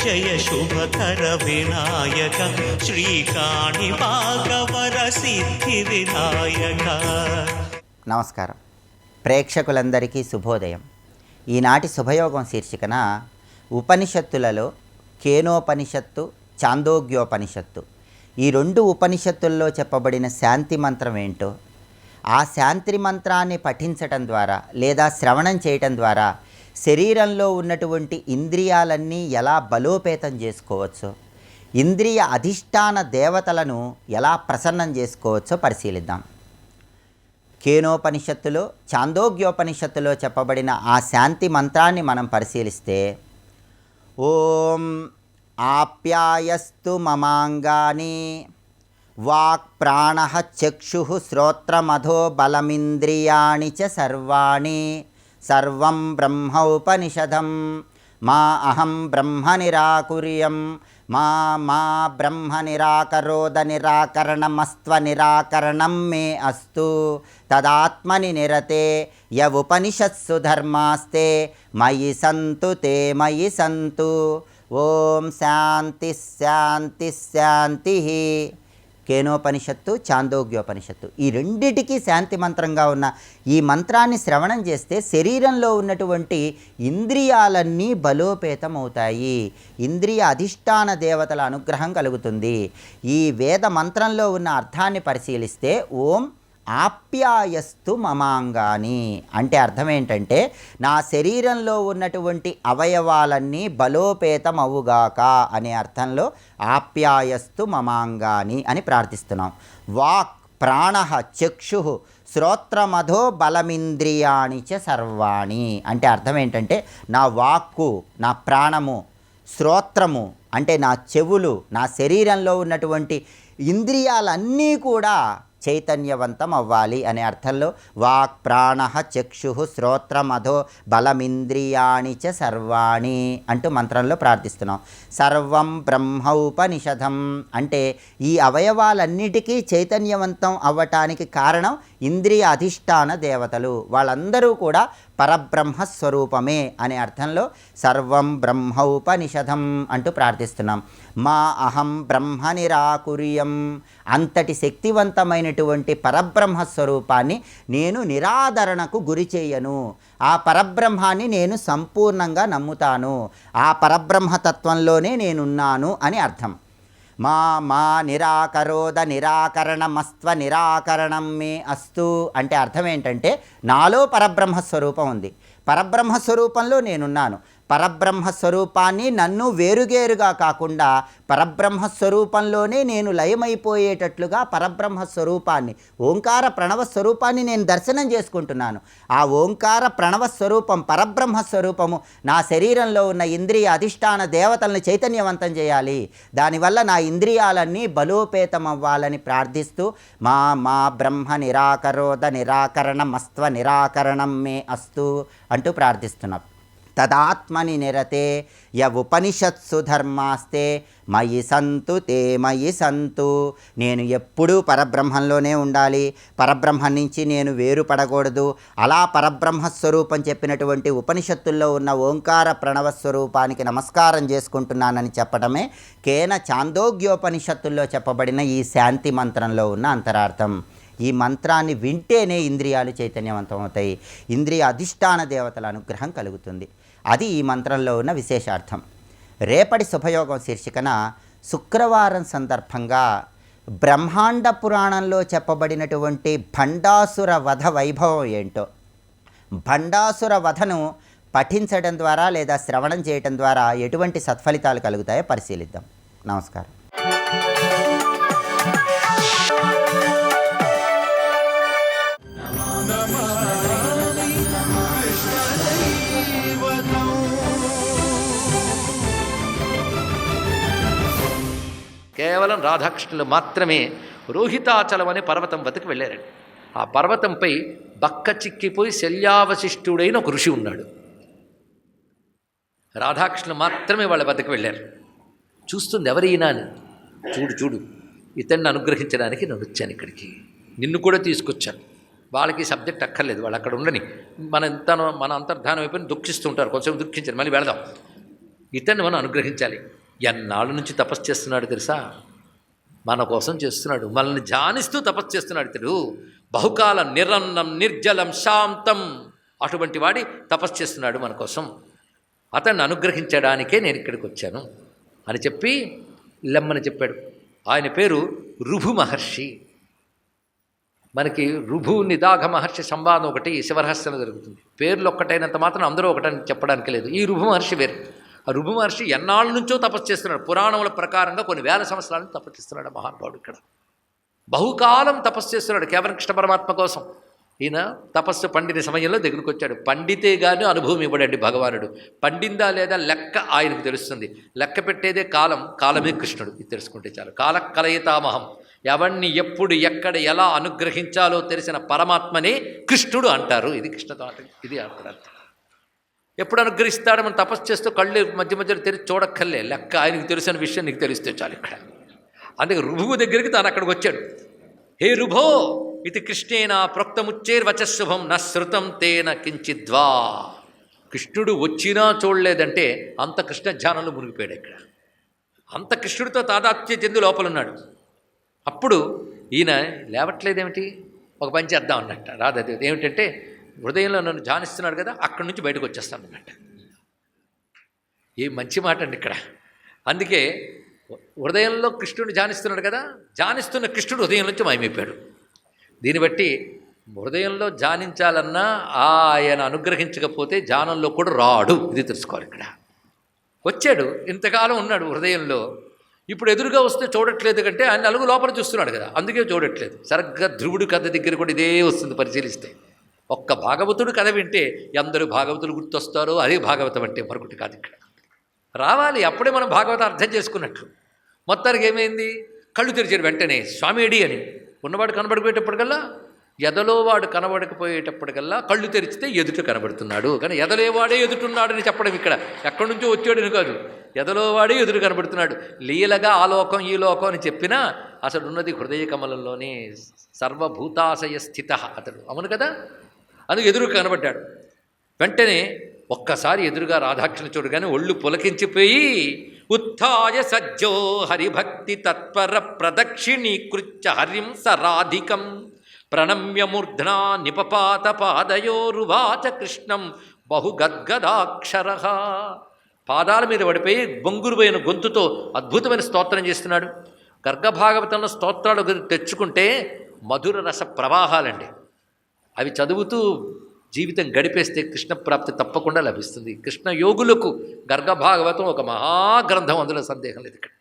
జయ శుభకర వినాయక శ్రీకాణి భాగవర సిద్ధి వినాయక. నమస్కారం. ప్రేక్షకులందరికీ శుభోదయం. ఈనాటి శుభయోగం శీర్షికన ఉపనిషత్తులలో కేనోపనిషత్తు, ఛాందోగ్యోపనిషత్తు ఈ రెండు ఉపనిషత్తుల్లో చెప్పబడిన శాంతి మంత్రం ఏంటో, ఆ శాంతి మంత్రాన్ని పఠించటం ద్వారా లేదా శ్రవణం చేయటం ద్వారా శరీరంలో ఉన్నటువంటి ఇంద్రియాలన్నీ ఎలా బలోపేతం చేసుకోవచ్చో, ఇంద్రియ అధిష్టాన దేవతలను ఎలా ప్రసన్నం చేసుకోవచ్చో పరిశీలిద్దాం. కేనోపనిషత్తులో, ఛాందోగ్యోపనిషత్తులో చెప్పబడిన ఆ శాంతి మంత్రాన్ని మనం పరిశీలిస్తే, ఓం ఆప్యాయస్తు మమాంగాని వాక్ ప్రాణః చక్షుః శ్రోత్రమధో బలమింద్రియాణి చ సర్వాణి సర్వం బ్రహ్మోపనిషదం మా అహం బ్రహ్మ నిరాకుర్యం మా బ్రహ్మ నిరాకరోద నిరాకరణమస్త్వ నిరాకరణం మే అస్తు తదాత్మని నిరతే యవుపనిషత్సు ధర్మాస్తే మయి సంతు తే మయి సంతు. ఓం శాంతి శాంతి శాంతి. కేనోపనిషత్తు, ఛాందోగ్యోపనిషత్తు ఈ రెండిటికీ శాంతి మంత్రంగా ఉన్న ఈ మంత్రాన్ని శ్రవణం చేస్తే శరీరంలో ఉన్నటువంటి ఇంద్రియాలన్నీ బలోపేతం అవుతాయి. ఇంద్రియ అధిష్టాన దేవతల అనుగ్రహం కలుగుతుంది. ఈ వేద మంత్రంలో ఉన్న అర్థాన్ని పరిశీలిస్తే, ఓం ఆప్యాయస్తు మమాంగాని అంటే అర్థం ఏంటంటే, నా శరీరంలో ఉన్నటువంటి అవయవాలన్నీ బలోపేతం అవుగాక అనే అర్థంలో ఆప్యాయస్తు మమాంగాని అని ప్రార్థిస్తున్నాం. వాక్ ప్రాణః చక్షుః శ్రోత్రమధో బలమింద్రియాణి చ సర్వాణి అంటే అర్థం ఏంటంటే, నా వాక్కు, నా ప్రాణము, శ్రోత్రము అంటే నా చెవులు, నా శరీరంలో ఉన్నటువంటి ఇంద్రియాలన్నీ కూడా చైతన్యవంతం అవ్వాలి అనే అర్థంలో వాక్ ప్రాణః చక్షుః శ్రోత్రమధో బలమింద్రియాణి చ సర్వాణి అంటూ మంత్రంలో ప్రార్థిస్తున్నాం. సర్వం బ్రహ్మోపనిషదం అంటే ఈ అవయవాలన్నిటికీ చైతన్యవంతం అవ్వటానికి కారణం ఇంద్రియ అధిష్టాన దేవతలు, వాళ్ళందరూ కూడా పరబ్రహ్మ స్వరూపమే అనే అర్థంలో సర్వం బ్రహ్మోపనిషదం అంటూ ప్రార్థిస్తున్నాం. మా అహం బ్రహ్మ నిరాకుర్యం అంతటి శక్తివంతమైనటువంటి పరబ్రహ్మ స్వరూపాన్ని నేను నిరాదరణకు గురి చేయను. ఆ పరబ్రహ్మాన్ని నేను సంపూర్ణంగా నమ్ముతాను. ఆ పరబ్రహ్మతత్వంలోనే నేనున్నాను అని అర్థం. మా నిరాకరోద నిరాకరణమస్త్వ నిరాకరణం మే అస్తు అంటే అర్థం ఏంటంటే, నాలో పరబ్రహ్మస్వరూపం ఉంది, పరబ్రహ్మస్వరూపంలో నేనున్నాను. పరబ్రహ్మస్వరూపాన్ని నన్ను వేరుగేరుగా కాకుండా పరబ్రహ్మస్వరూపంలోనే నేను లయమైపోయేటట్లుగా పరబ్రహ్మస్వరూపాన్ని, ఓంకార ప్రణవస్వరూపాన్ని నేను దర్శనం చేసుకుంటున్నాను. ఆ ఓంకార ప్రణవస్వరూపం, పరబ్రహ్మస్వరూపము నా శరీరంలో ఉన్న ఇంద్రియ అధిష్టాన దేవతలను చైతన్యవంతం చేయాలి. దానివల్ల నా ఇంద్రియాలన్నీ బలోపేతం అవ్వాలని ప్రార్థిస్తూ మా బ్రహ్మ నిరాకరోద నిరాకరణమస్త్వ నిరాకరణం మే అస్తు అంటూ ప్రార్థిస్తున్నాం. తదాత్మని నిరతే యవుపనిషత్సు ధర్మాస్తే మయి సంతు తే మయి సంతు. నేను ఎప్పుడూ పరబ్రహ్మంలోనే ఉండాలి, పరబ్రహ్మం నుంచి నేను వేరుపడకూడదు. అలా పరబ్రహ్మస్వరూపం చెప్పినటువంటి ఉపనిషత్తుల్లో ఉన్న ఓంకార ప్రణవస్వరూపానికి నమస్కారం చేసుకుంటున్నానని చెప్పడమే కేన ఛాందోగ్యోపనిషత్తుల్లో చెప్పబడిన ఈ శాంతి మంత్రంలో ఉన్న అంతరార్థం. ఈ మంత్రాన్ని వింటేనే ఇంద్రియాలు చైతన్యవంతం అవుతాయి, ఇంద్రియ అధిష్టాన దేవతల అనుగ్రహం కలుగుతుంది. అది ఈ మంత్రంలో ఉన్న విశేషార్థం. రేపటి శుభయోగం శీర్షికన శుక్రవారం సందర్భంగా బ్రహ్మాండ పురాణంలో చెప్పబడినటువంటి భండాసుర వధ వైభవం ఏంటో, భండాసుర వధను పఠించడం ద్వారా లేదా శ్రవణం చేయడం ద్వారా ఎటువంటి సత్ఫలితాలు కలుగుతాయో పరిశీలిద్దాం. నమస్కారం. కేవలం రాధాకృష్ణులు మాత్రమే రోహితాచలం అనే పర్వతం వద్దకు వెళ్ళారండి. ఆ పర్వతంపై బక్క చిక్కిపోయి శల్యావశిష్ఠుడైన ఒక ఋషి ఉన్నాడు. రాధాకృష్ణులు మాత్రమే వాళ్ళ వద్దకు వెళ్ళారు. చూస్తుంది ఎవరైనా అని, చూడు ఇతన్ని అనుగ్రహించడానికి నేను వచ్చాను ఇక్కడికి, నిన్ను కూడా తీసుకొచ్చాను. వాళ్ళకి సబ్జెక్ట్ అక్కర్లేదు, వాళ్ళు అక్కడ ఉండని, మన అంతర్ధానం అయిపోయి దుఃఖిస్తూ ఉంటారు. కొంచెం దుఃఖించారు, మళ్ళీ వెళదాం. ఇతన్ని మనం అనుగ్రహించాలి. ఎన్నాళ్ళ నుంచి తపస్సు చేస్తున్నాడు తెలుసా? మన కోసం చేస్తున్నాడు, మనల్ని ధ్యానిస్తూ తపస్సు చేస్తున్నాడు ఇతడు. బహుకాల నిరన్నం నిర్జలం శాంతం, అటువంటి వాడి తపస్సు చేస్తున్నాడు మన కోసం. అతన్ని అనుగ్రహించడానికే నేను ఇక్కడికి వచ్చాను అని చెప్పి లెమ్మని చెప్పాడు. ఆయన పేరు రుభు మహర్షి. మనకి రుభు నిదాఘ మహర్షి సంవాదం ఒకటి శివరహస్యంలో జరుగుతుంది. పేర్లు ఒక్కటైనంత మాత్రం అందరూ ఒకటని చెప్పడానికి లేదు. ఈ రుభు మహర్షి వేరు. ఆ రుభు మహర్షి ఎన్నాళ్ళ నుంచో తపస్సు చేస్తున్నాడు. పురాణముల ప్రకారంగా కొన్ని వేల సంవత్సరాల నుంచి తపస్సు చేస్తున్నాడు మహానుభావుడు. ఇక్కడ బహుకాలం తపస్సు చేస్తున్నాడు కేవలం కృష్ణ పరమాత్మ కోసం. ఈయన తపస్సు పండిన సమయంలో దగ్గరికి వచ్చాడు. పండితే కానీ అనుభవం ఇవ్వడండి భగవానుడు. పండిందా లేదా లెక్క ఆయనకు తెలుస్తుంది. లెక్క పెట్టేదే కాలం, కాలమే కృష్ణుడు. ఇది తెలుసుకుంటే చాలు. కాల కలయితామహం, ఎవరిని ఎప్పుడు ఎక్కడ ఎలా అనుగ్రహించాలో తెలిసిన పరమాత్మనే కృష్ణుడు అంటారు. ఇది కృష్ణతో ఇది అర్థం. ఎప్పుడు అనుగ్రహిస్తాడో మనం తపస్సు చేస్తూ కళ్ళు మధ్య మధ్యలో తెరిచి చూడక్కర్లే, లెక్క ఆయనకు తెలిసిన విషయం నీకు తెలిస్తే చాలు. ఇక్కడ అందుకే రుభువు దగ్గరికి తాను అక్కడికి వచ్చాడు. హే రుభో ఇది కృష్ణేన ప్రోక్తముచ్చేర్వచశుభం న శృతం తేన కించిద్వా. కృష్ణుడు వచ్చినా చూడలేదంటే అంత కృష్ణ ధ్యానంలో మునిగిపోయాడు. ఇక్కడ అంత కృష్ణుడితో తాదాత్మ్య చెంది లోపలున్నాడు. అప్పుడు ఈయన లేవట్లేదేమిటి, ఒక పని చేద్దాం అన్నట్ట రాధాదేవి. ఏమిటంటే హృదయంలో నన్ను ధ్యానిస్తున్నాడు కదా, అక్కడి నుంచి బయటకు వచ్చేస్తాను అన్నట్ట. ఏ మంచి మాట అండి ఇక్కడ. అందుకే హృదయంలో కృష్ణుడిని ధ్యానిస్తున్నాడు కదా, ధ్యానిస్తున్న కృష్ణుడు హృదయం నుంచి మాయమైపోయాడు. దీన్ని బట్టి హృదయంలో ధ్యానించాలన్నా ఆయన అనుగ్రహించకపోతే ధ్యానంలో కూడా రాడు. ఇది తెలుసుకోవాలి. ఇక్కడ వచ్చాడు, ఇంతకాలం ఉన్నాడు హృదయంలో. ఇప్పుడు ఎదురుగా వస్తే చూడట్లేదు కంటే ఆయన నలుగు లోపల చూస్తున్నాడు కదా, అందుకే చూడట్లేదు. సరిగ్గా ధ్రువుడి కథ దగ్గర కూడా ఇదే వస్తుంది పరిశీలిస్తే. ఒక్క భాగవతుడు కథ వింటే ఎందరూ భాగవతులు గుర్తొస్తారో అదే భాగవతం అంటే, మరొకటి కాదు. ఇక్కడ రావాలి, అప్పుడే మనం భాగవతం అర్థం చేసుకున్నట్లు. మొత్తానికి ఏమైంది, కళ్ళు తెరిచాడు వెంటనే స్వామిడి అని. ఉన్నవాడు కనబడిపోయేటప్పటికల్లా, ఎదలో వాడు కనబడకపోయేటప్పటికల్లా కళ్ళు తెరిచితే ఎదుట కనబడుతున్నాడు. కానీ ఎదలేవాడే ఎదుటున్నాడు అని చెప్పడం ఇక్కడ. ఎక్కడి నుంచో వచ్చాడని కాదు, ఎదలో వాడే ఎదురు కనబడుతున్నాడు. లీలగా ఆ లోకం ఈ లోకం అని చెప్పినా అసలు ఉన్నది హృదయ కమలంలోనే. సర్వభూతాశయ స్థిత అతడు, అవును కదా. అందుకు ఎదురు కనబడ్డాడు. వెంటనే ఒక్కసారి ఎదురుగా రాధాకృష్ణ చూడగానే ఒళ్ళు పులకించిపోయి ఉత్థాయ సజ్జో హరిభక్తి తత్పర ప్రదక్షిణీకృత్య హరిం సరాధికం ప్రణమ్యమూర్ధ్నా నిపపాత పాదయోరువాచ కృష్ణం బహుగద్గదాక్షర. పాదాల మీద పడిపోయి బొంగురుపోయిన గొంతుతో అద్భుతమైన స్తోత్రం చేస్తున్నాడు. గర్గభాగవతంలో స్తోత్రాలు తెచ్చుకుంటే మధుర రస ప్రవాహాలండి. అవి చదువుతూ జీవితం గడిపేస్తే కృష్ణప్రాప్తి తప్పకుండా లభిస్తుంది. కృష్ణ యోగులకు గర్గభాగవతం ఒక మహాగ్రంథం, అందులో సందేహం లేదు. ఇక్కడ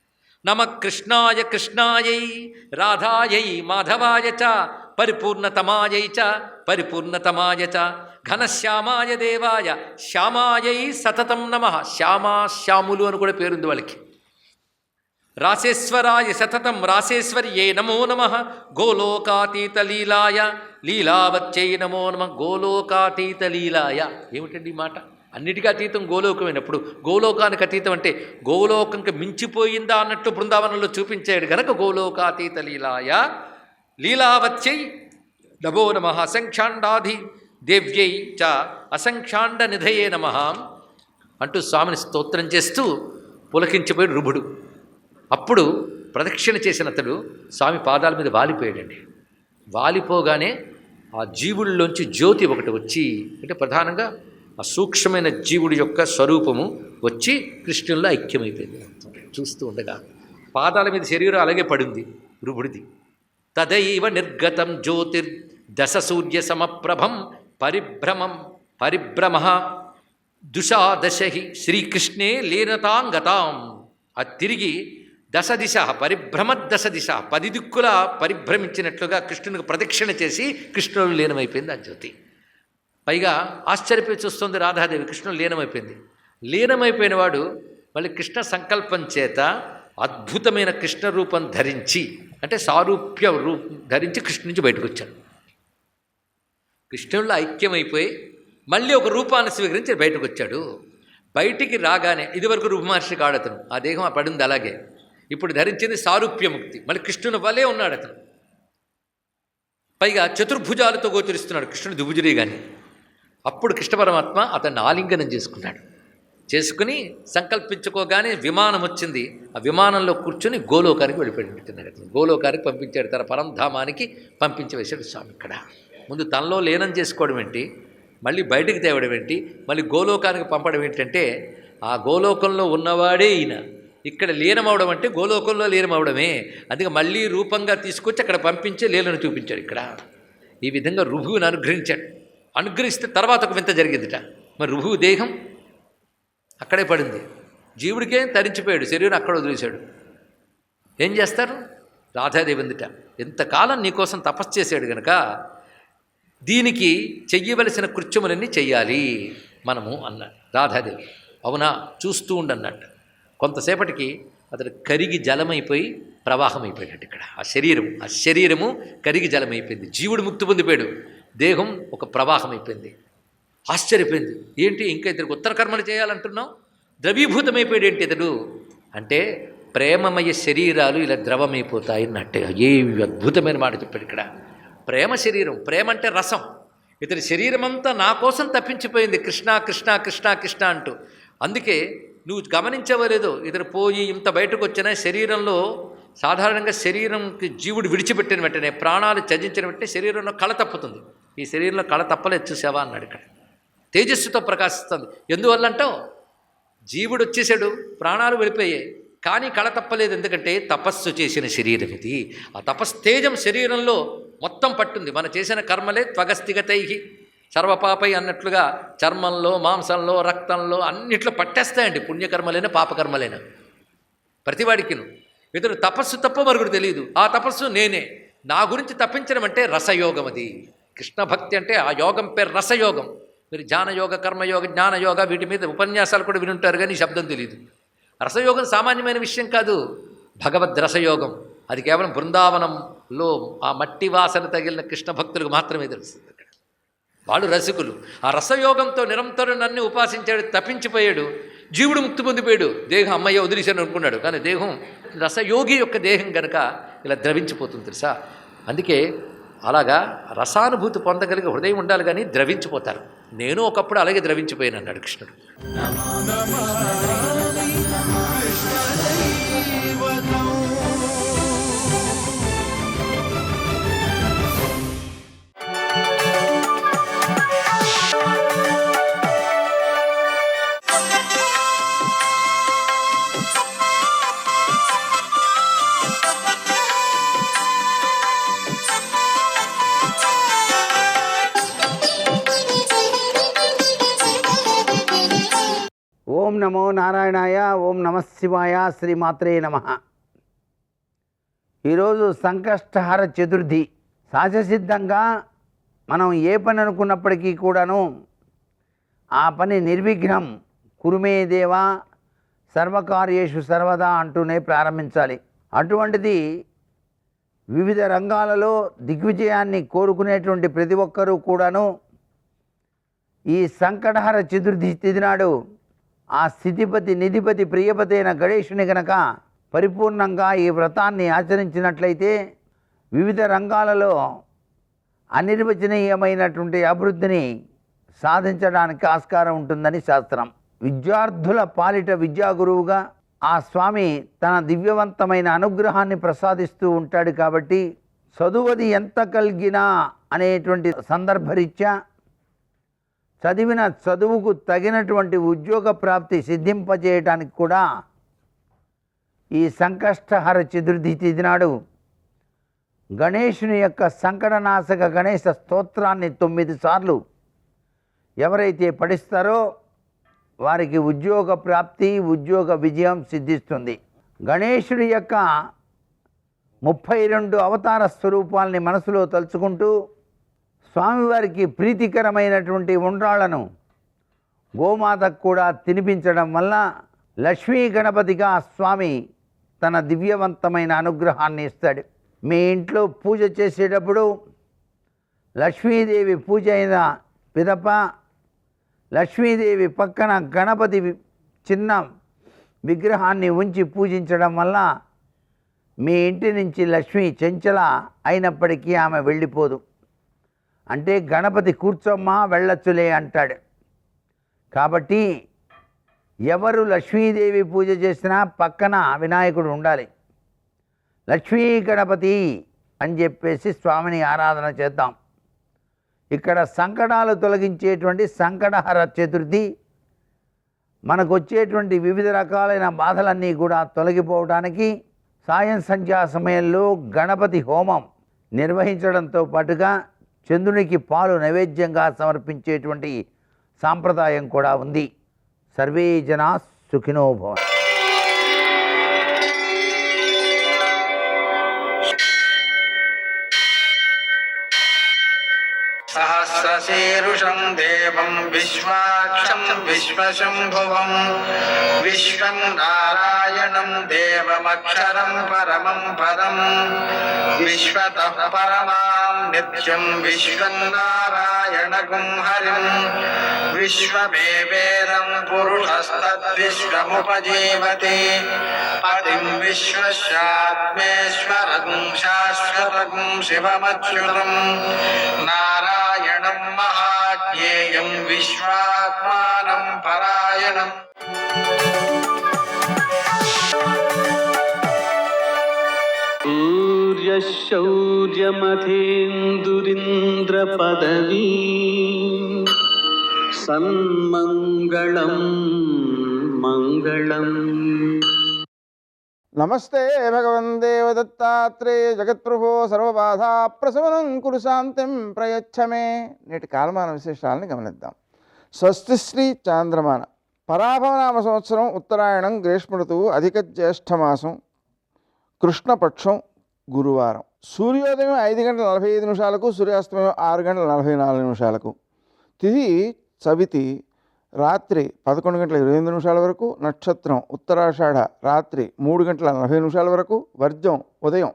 నమ కృష్ణాయ కృష్ణాయై రాధాయై మాధవాయ చ పరిపూర్ణతమాయై చ పరిపూర్ణతమాయ చ ఘనశ్యామాయ దేవాయ శ్యామాయై సతతం నమ. శ్యామా శ్యాములు అని కూడా పేరుంది వాళ్ళకి. రాసేశ్వరాయ సతతం రాసేశ్వర్యే నమో నమ. గోలోకాతీత లీలాయ లీలావత్యై నమో నమ. గోలోకాతీత లీలాయ ఏమిటండి ఈ మాట? అన్నిటికీ అతీతం గోలోకమైనప్పుడు గోలోకానికి అతీతం అంటే గోలోకంకి మించిపోయిందా అన్నట్టు బృందావనంలో చూపించాడు కనుక గోలోకాతీత లీలాయ లీలావత్యై నమో నమ. అసంఖ్యాండాధి దేవ్యై చ అసంఖ్యాండ నిధయే నమ అంటూ స్వామిని స్తోత్రం చేస్తూ పులకించిపోయాడు రుభుడు. అప్పుడు ప్రదక్షిణ చేసిన అతడు స్వామి పాదాల మీద వాలిపోయాడండి. వాలిపోగానే ఆ జీవుల్లోంచి జ్యోతి ఒకటి వచ్చి, అంటే ప్రధానంగా ఆ సూక్ష్మమైన జీవుడి యొక్క స్వరూపము వచ్చి కృష్ణుల్లో ఐక్యమైపోయింది. చూస్తూ ఉండగా పాదాల మీద శరీరం అలాగే పడింది రుభుడిది. తదైవ నిర్గతం జ్యోతిర్దశ సూర్య సమప్రభం పరిభ్రమ దుషాదశ శ్రీకృష్ణే లీనతాంగతాం. అది తిరిగి దశ దిశ పరిభ్రమదశ దిశ 10 దిక్కులా పరిభ్రమించినట్లుగా కృష్ణునికి ప్రదక్షిణ చేసి కృష్ణుడు లీనమైపోయింది ఆ జ్యోతి. పైగా ఆశ్చర్యపోయి చూస్తుంది రాధాదేవి, కృష్ణుడు లీనమైపోయింది. లీనమైపోయిన వాడు మళ్ళీ కృష్ణ సంకల్పం చేత అద్భుతమైన కృష్ణ రూపం ధరించి, అంటే సారూప్య రూపం ధరించి కృష్ణు నుంచి బయటకు వచ్చాడు. కృష్ణుల్లో ఐక్యమైపోయి మళ్ళీ ఒక రూపాన్ని స్వీకరించి బయటకు వచ్చాడు. బయటికి రాగానే ఇదివరకు రుభమహర్షి కాడు అతను, ఆ దేహం పడింది అలాగే. ఇప్పుడు ధరించింది సారూప్యముక్తి, మళ్ళీ కృష్ణుని వలే ఉన్నాడు అతను. పైగా చతుర్భుజాలతో గోచరిస్తున్నాడు కృష్ణుడు దుభుజుడే కానీ. అప్పుడు కృష్ణ పరమాత్మ అతన్ని ఆలింగనం చేసుకున్నాడు. చేసుకుని సంకల్పించుకోగానే విమానం వచ్చింది. ఆ విమానంలో కూర్చొని గోలోకానికి వెళ్ళిపోయాడు. గోలోకానికి పంపించాడు, తన పరంధామానికి పంపించి వేశాడు స్వామి. ఇక్కడ ముందు తనలో లీనం చేసుకోవడం ఏంటి, మళ్ళీ బయటికి తేవడం ఏంటి, మళ్ళీ గోలోకానికి పంపడం ఏంటంటే ఆ గోలోకంలో ఉన్నవాడే ఈయన. ఇక్కడ లీనమవడం అంటే గోలోకంలో లీనమవడమే. అందుకే మళ్ళీ రూపంగా తీసుకొచ్చి అక్కడ పంపించే లీలను చూపించాడు. ఇక్కడ ఈ విధంగా రుభువుని అనుగ్రహించాడు. అనుగ్రహిస్తే తర్వాత ఒక వింత జరిగిందిట. మరి రుభువు దేహం అక్కడే పడింది, జీవుడికేం తరించిపోయాడు, శరీరం అక్కడ వదిలేశాడు. ఏం చేస్తారు? రాధాదేవి ఉందిట, ఎంతకాలం నీకోసం తపస్సు చేశాడు గనక దీనికి చెయ్యవలసిన కృత్యములన్నీ చెయ్యాలి మనము అన్నాడు రాధాదేవి. అవునా, చూస్తూ ఉండన్నట్టు. కొంతసేపటికి అతడు కరిగి జలమైపోయి ప్రవాహమైపోయాడు. ఇక్కడ ఆ శరీరము కరిగి జలమైపోయింది. జీవుడు ముక్తి పొందిపోయాడు, దేహం ఒక ప్రవాహం అయిపోయింది. ఆశ్చర్యపోయింది. ఏంటి ఇంకా ఇద్దరికి ఉత్తర కర్మలు చేయాలంటున్నావు, ద్రవీభూతమైపోయాడు ఏంటి ఇతడు అంటే ప్రేమమయ శరీరాలు ఇలా ద్రవమైపోతాయి అన్నట్టుగా. ఏ అద్భుతమైన మాట చెప్పాడు ఇక్కడ. ప్రేమ శరీరం, ప్రేమ అంటే రసం. ఇతని శరీరం అంతా నా కోసం తప్పించిపోయింది, కృష్ణ కృష్ణ కృష్ణ కృష్ణ అంటూ. అందుకే నువ్వు గమనించవలేదో, ఇతను పోయి ఇంత బయటకు వచ్చినా శరీరంలో సాధారణంగా శరీరంకి జీవుడు విడిచిపెట్టిన వెంటనే, ప్రాణాలు త్యజించిన వెంటనే శరీరంలో కళ తప్పుతుంది. ఈ శరీరంలో కళ తప్పలేదు, చూసావా అన్నాడు. ఇక్కడ తేజస్సుతో ప్రకాశిస్తుంది. ఎందువల్ల అంటావు, జీవుడు వచ్చేసాడు, ప్రాణాలు వెళ్ళిపోయాయి, కానీ కళ తప్పలేదు. ఎందుకంటే తపస్సు చేసిన శరీరం ఇది. ఆ తపస్తేజం శరీరంలో మొత్తం పట్టుంది. మనం చేసిన కర్మలే త్వగస్థిగతై సర్వపాపై అన్నట్లుగా చర్మంలో, మాంసంలో, రక్తంలో అన్నిట్లో పట్టేస్తాయండి, పుణ్యకర్మలైనా పాపకర్మలైనా. ప్రతివాడికిను ఇతడు తపస్సు తప్ప మరొకటి తెలియదు. ఆ తపస్సు నేనే, నా గురించి తప్పించడం అంటే రసయోగం. అది కృష్ణ భక్తి అంటే ఆ యోగం పేరు రసయోగం. మీరు జ్ఞానయోగ, కర్మయోగ, జ్ఞానయోగ వీటి మీద ఉపన్యాసాలు కూడా వినుంటారు, కానీ శబ్దం తెలియదు. రసయోగం సామాన్యమైన విషయం కాదు, భగవద్ రసయోగం. అది కేవలం బృందావనంలో ఆ మట్టి వాసన తగిలిన కృష్ణ భక్తులకు మాత్రమే తెలుస్తుంది. వాళ్ళు రసికులు. ఆ రసయోగంతో నిరంతరం నన్ను ఉపాసించాడు, తప్పించిపోయాడు. జీవుడు ముక్తి పొందిపోయాడు, దేహం అమ్మయ్య వదిలేశాను అనుకున్నాడు. కానీ దేహం రసయోగి యొక్క దేహం కనుక ఇలా ద్రవించిపోతుంది తెలుసా. అందుకే అలాగా రసానుభూతి పొందగలిగే హృదయం ఉండాలి, కానీ ద్రవించిపోతారు. నేను ఒకప్పుడు అలాగే ద్రవించిపోయాను అన్నాడు కృష్ణుడు. ఓం నమో నారాయణాయ, ఓం నమః శివాయ, శ్రీమాత్రే నమః. ఈరోజు సంకష్టహర చతుర్థి. సహజసిద్ధంగా మనం ఏ పని అనుకున్నప్పటికీ కూడాను ఆ పని నిర్విఘ్నం కురుమే దేవా సర్వకార్యేషు సర్వదా అంటూనే ప్రారంభించాలి. అటువంటిది వివిధ రంగాలలో దిగ్విజయాన్ని కోరుకునేటువంటి ప్రతి ఒక్కరూ కూడాను ఈ సంకటహర చతుర్థి తిథి నాడు ఆ స్థితిపతి నిధిపతి ప్రియపతి అయిన గణేశుని గనక పరిపూర్ణంగా ఈ వ్రతాన్ని ఆచరించినట్లయితే వివిధ రంగాలలో అనిర్వచనీయమైనటువంటి అభివృద్ధిని సాధించడానికి ఆస్కారం ఉంటుందని శాస్త్రం. విద్యార్థుల పాలిట విద్యాగురువుగా ఆ స్వామి తన దివ్యవంతమైన అనుగ్రహాన్ని ప్రసాదిస్తూ ఉంటాడు. కాబట్టి చదువది ఎంత కలిగినా అనేటువంటి సందర్భరీత్యా చదివిన చదువుకు తగినటువంటి ఉద్యోగ ప్రాప్తి సిద్ధింపజేయడానికి కూడా ఈ సంకష్టహర చతుర్థి తిథి నాడు గణేశుని యొక్క సంకటనాశక గణేశ స్తోత్రాన్ని 9 సార్లు ఎవరైతే పఠిస్తారో వారికి ఉద్యోగ ప్రాప్తి, ఉద్యోగ విజయం సిద్ధిస్తుంది. గణేశుడి యొక్క 32 అవతార స్వరూపాలని మనసులో తలుచుకుంటూ స్వామివారికి ప్రీతికరమైనటువంటి ఉండ్రాళ్లను గోమాతకు కూడా తినిపించడం వల్ల లక్ష్మీ గణపతిగా స్వామి తన దివ్యవంతమైన అనుగ్రహాన్ని ఇస్తాడు. మీ ఇంట్లో పూజ చేసేటప్పుడు లక్ష్మీదేవి పూజ అయిన పిదప లక్ష్మీదేవి పక్కన గణపతి చిన్న విగ్రహాన్ని ఉంచి పూజించడం వల్ల మీ ఇంటి నుంచి లక్ష్మి చెంచల అయినప్పటికీ ఆమె వెళ్ళిపోదు. అంటే గణపతి కూర్చోమ్మా వెళ్ళొచ్చులే అంటాడు. కాబట్టి ఎవరు లక్ష్మీదేవి పూజ చేసినా పక్కన వినాయకుడు ఉండాలి. లక్ష్మీ గణపతి అని చెప్పేసి స్వామిని ఆరాధన చేద్దాం. ఇక్కడ సంకటాలు తొలగించేటువంటి సంకటహర చతుర్థి, మనకు వచ్చేటువంటి వివిధ రకాలైన బాధలన్నీ కూడా తొలగిపోవడానికి సాయం సంధ్యా సమయంలో గణపతి హోమం నిర్వహించడంతో పాటుగా చంద్రునికి పాలు నైవేద్యంగా సమర్పించేటువంటి సాంప్రదాయం కూడా ఉంది. సర్వే జనా సుఖినో భవంతు. సహస్రశీరుషం దేవం విశ్వాక్షం విశ్వశంభువం విశ్వం నారాయణం దేవమక్షరం పరమం పదం విశ్వతః పరమాం నిత్యం విశ్వం నారాయణగుం హరిం విశ్వమేవేదం పురుషస్తద్విశ్వముపజీవతి పతిం విశ్వస్యాత్మేశ్వరం శాశ్వతం శివమచ్యుతం నారాయణం మహాజ్ఞేయం విశ్వాత్మానం పరాయణం. సూర్యశౌర్యమథేందురింద్రపదవీ సన్మంగళం మంగళం. నమస్తే భగవన్ దేవదత్తాత్రేయ జగత్ప్రభో సర్వబాధా ప్రశమనం కురు శాంతిం ప్రయచ్చమే. నేటి కాలమాన విశేషాలని గమనిద్దాం. స్వస్తి శ్రీ చాంద్రమాన పరాభవనామ సంవత్సరం ఉత్తరాయణం గ్రీష్మ ఋతువు అధిక జ్యేష్ఠమాసం కృష్ణపక్షం గురువారం. సూర్యోదయం 5:45 సూర్యాస్తమయం 6:44 తిథి చవితి రాత్రి 11:28 వరకు, నక్షత్రం ఉత్తరాషాఢ రాత్రి 3:40 వరకు, వర్జం ఉదయం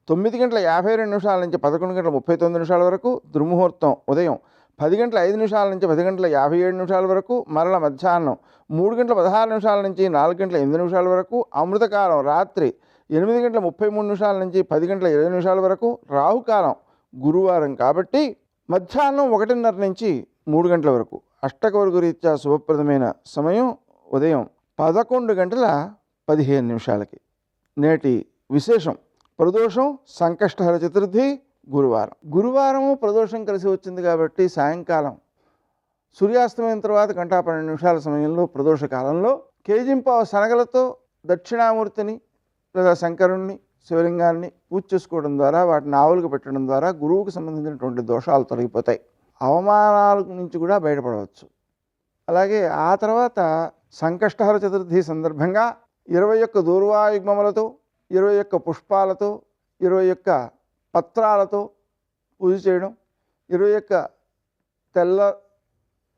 9:52 నుంచి 11:39 వరకు, దుర్ముహూర్తం ఉదయం 10:05 నుంచి 10:57 వరకు, మరల మధ్యాహ్నం 3:16 నుంచి 4:08 వరకు, అమృతకాలం రాత్రి 8:33 నుంచి 10:20 వరకు, రాహుకాలం గురువారం కాబట్టి మధ్యాహ్నం 1:30 నుంచి 3 గంటల వరకు, అష్టకవర్గ రీత్యా శుభప్రదమైన సమయం ఉదయం 11:15. నేటి విశేషం ప్రదోషం సంకష్టహర చతుర్థి గురువారం. గురువారము ప్రదోషం కలిసి వచ్చింది కాబట్టి సాయంకాలం సూర్యాస్తమయం తర్వాత 1:12 సమయంలో ప్రదోష కాలంలో కేజింపావు శనగలతో దక్షిణామూర్తిని లేదా శంకరుణ్ణి శివలింగాన్ని పూజ చేసుకోవడం ద్వారా, వాటిని ఆవులకు పెట్టడం ద్వారా గురువుకు సంబంధించినటువంటి దోషాలు తొలగిపోతాయి, అవమానాల నుంచి కూడా బయటపడవచ్చు. అలాగే ఆ తర్వాత సంకష్టహర చతుర్థి సందర్భంగా 21 దూర్వాయుగ్మములతో, 21 పుష్పాలతో, 21 పత్రాలతో పూజ చేయడం, 21 తెల్ల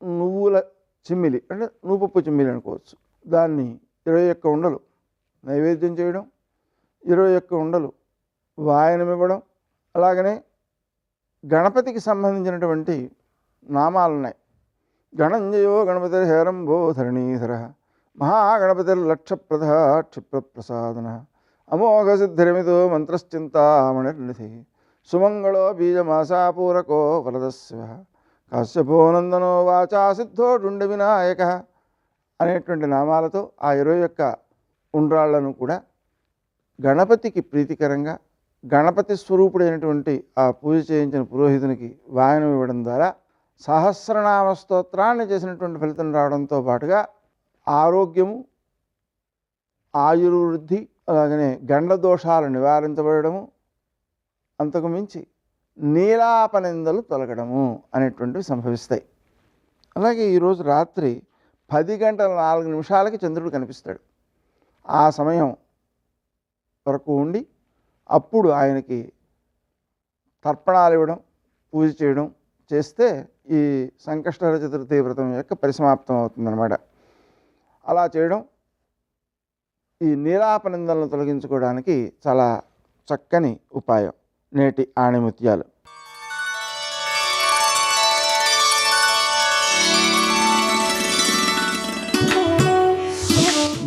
నువ్వుల చిమ్మిలి అంటే నూపప్పు చిమ్మిలి అనుకోవచ్చు, దాన్ని 21 ఉండలు నైవేద్యం చేయడం, 21 ఉండలు వాయనమివ్వడం. అలాగనే గణపతికి సంబంధించినటువంటి నామాలు ఉన్నాయి. గణంజయో గణపతి హేరంభో ధరణీధర మహాగణపతిర్లక్షప్రద క్షిప్రప్రసాదన అమోఘ సిద్ధిరమితో మంత్రశ్చింతామణిర్నిధి సుమంగళో బీజమాసాపూరకో వరదస్వ కాశ్యపో నందనో వాచా సిద్ధో డుండ వినాయక అనేటువంటి నామాలతో ఆ 21 ఉండ్రాళ్లను కూడా గణపతికి ప్రీతికరంగా గణపతి స్వరూపుడైనటువంటి ఆ పూజ చేయించిన పురోహితునికి వాయనం ఇవ్వడం ద్వారా సహస్రనామ స్తోత్రాన్ని చేసినటువంటి ఫలితం రావడంతో పాటుగా ఆరోగ్యము, ఆయుర్వృద్ధి, అలాగనే గండ దోషాలు నివారించబడము, అంతకు మించి నీలాపనిందలు తొలగడము అనేటువంటివి సంభవిస్తాయి. అలాగే ఈరోజు రాత్రి 10:04 చంద్రుడు కనిపిస్తాడు. ఆ సమయం వరకు ఉండి అప్పుడు ఆయనకి తర్పణాలు ఇవ్వడం, పూజ చేయడం చేస్తే ఈ సంకష్టహర చతుర్థి వ్రతం యొక్క పరిసమాప్తం అవుతుందన్నమాట. అలా చేయడం ఈ నీలాపనిందలను తొలగించుకోవడానికి చాలా చక్కని ఉపాయం. నేటి ఆణిముత్యాలు.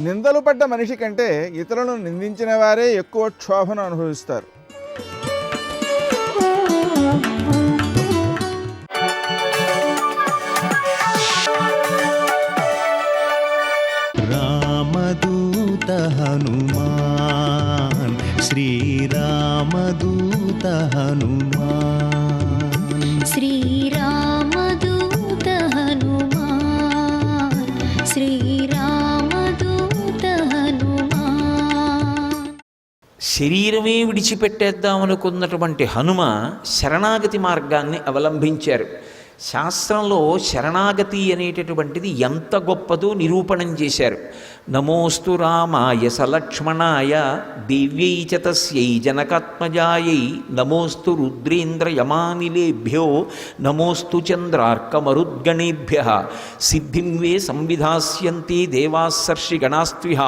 నిందలు పడ్డ మనిషి కంటే ఇతరులను నిందించిన వారే ఎక్కువ క్షోభను అనుభవిస్తారు. శరీరమే విడిచిపెట్టేద్దామనుకున్నటువంటి హనుమ శరణాగతి మార్గాన్ని అవలంబించారు. శాస్త్రంలో శరణాగతి అనేటటువంటిది ఎంత గొప్పదో నిరూపణం చేశారు. నమోస్తు రామాయ సలక్ష్మణాయ దివ్యై చ తస్యై జనకాత్మజాయై నమోస్తు రుద్రేంద్రయమానిలేభ్యో నమోస్తు చంద్రార్కమరుద్గణేభ్య సిద్ధిం వే సంవిధాస్యంతి దేవాస్సర్షిగణాస్త్విహ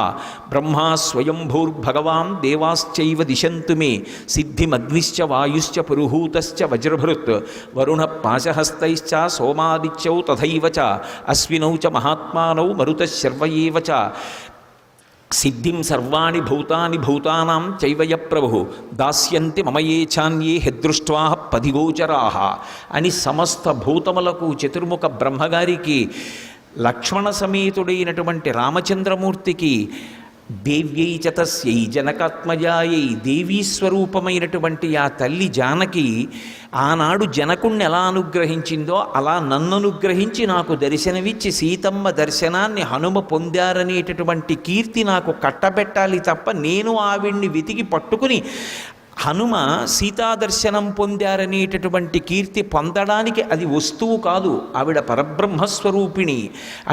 బ్రహ్మా స్వయంభూర్భగవాన్ దేవాశ్చైవ దిశంతు మే సిద్ధిమగ్నిశ్చ వాయుశ్చ పురుహూతశ్చ వజ్రభృత్ వరుణ పాశహస్తైశ్చ సోమాదిత్యౌ తథైవ చ అశ్వినౌ చ మహాత్మానౌ మరుతశర్వ ఏవ చ సిద్ధిం సర్వాణి భూతాని భూతానాం చైవయ ప్రభు దాస్యంతి మమయేఛాన్యే హెదృష్ట్వా పదిగోచరాః అని సమస్త భూతములకు చతుర్ముఖ బ్రహ్మగారికి లక్ష్మణ సమేతుడైనటువంటి రామచంద్రమూర్తికి దేవ్యై చ తస్యై జనకాత్మజాయై దేవీ స్వరూపమైనటువంటి ఆ తల్లి జానకి ఆనాడు జనకుణ్ణి ఎలా అనుగ్రహించిందో అలా నన్ను అనుగ్రహించి నాకు దర్శనమిచ్చి సీతమ్మ దర్శనాన్ని హనుమ పొందారనేటటువంటి కీర్తి నాకు కట్టబెట్టాలి తప్ప నేను ఆవిడ్ని వెతికి పట్టుకుని హనుమ సీతాదర్శనం పొందారనేటటువంటి కీర్తి పొందడానికి అది వస్తువు కాదు, ఆవిడ పరబ్రహ్మస్వరూపిణి.